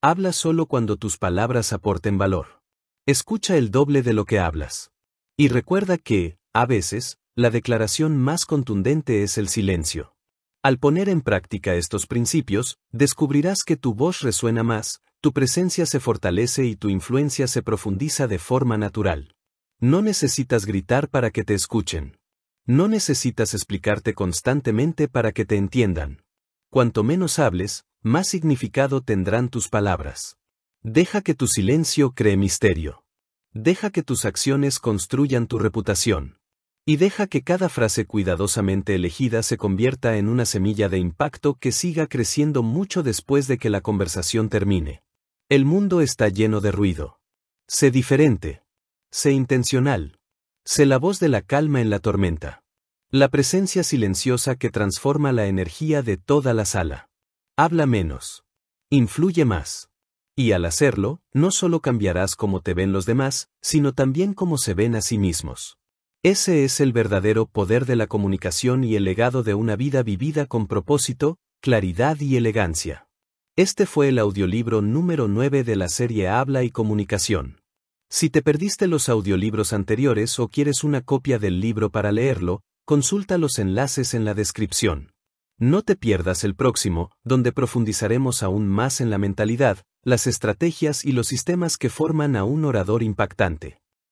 S1: Habla solo cuando tus palabras aporten valor. Escucha el doble de lo que hablas. Y recuerda que, a veces, la declaración más contundente es el silencio. Al poner en práctica estos principios, descubrirás que tu voz resuena más, tu presencia se fortalece y tu influencia se profundiza de forma natural. No necesitas gritar para que te escuchen. No necesitas explicarte constantemente para que te entiendan. Cuanto menos hables, más significado tendrán tus palabras. Deja que tu silencio cree misterio. Deja que tus acciones construyan tu reputación. Y deja que cada frase cuidadosamente elegida se convierta en una semilla de impacto que siga creciendo mucho después de que la conversación termine. El mundo está lleno de ruido. Sé diferente. Sé intencional. Sé la voz de la calma en la tormenta. La presencia silenciosa que transforma la energía de toda la sala. Habla menos. Influye más. Y al hacerlo, no solo cambiarás cómo te ven los demás, sino también cómo se ven a sí mismos. Ese es el verdadero poder de la comunicación y el legado de una vida vivida con propósito, claridad y elegancia. Este fue el audiolibro número 9 de la serie Habla y Comunicación. Si te perdiste los audiolibros anteriores o quieres una copia del libro para leerlo, consulta los enlaces en la descripción. No te pierdas el próximo, donde profundizaremos aún más en la mentalidad, las estrategias y los sistemas que forman a un orador impactante.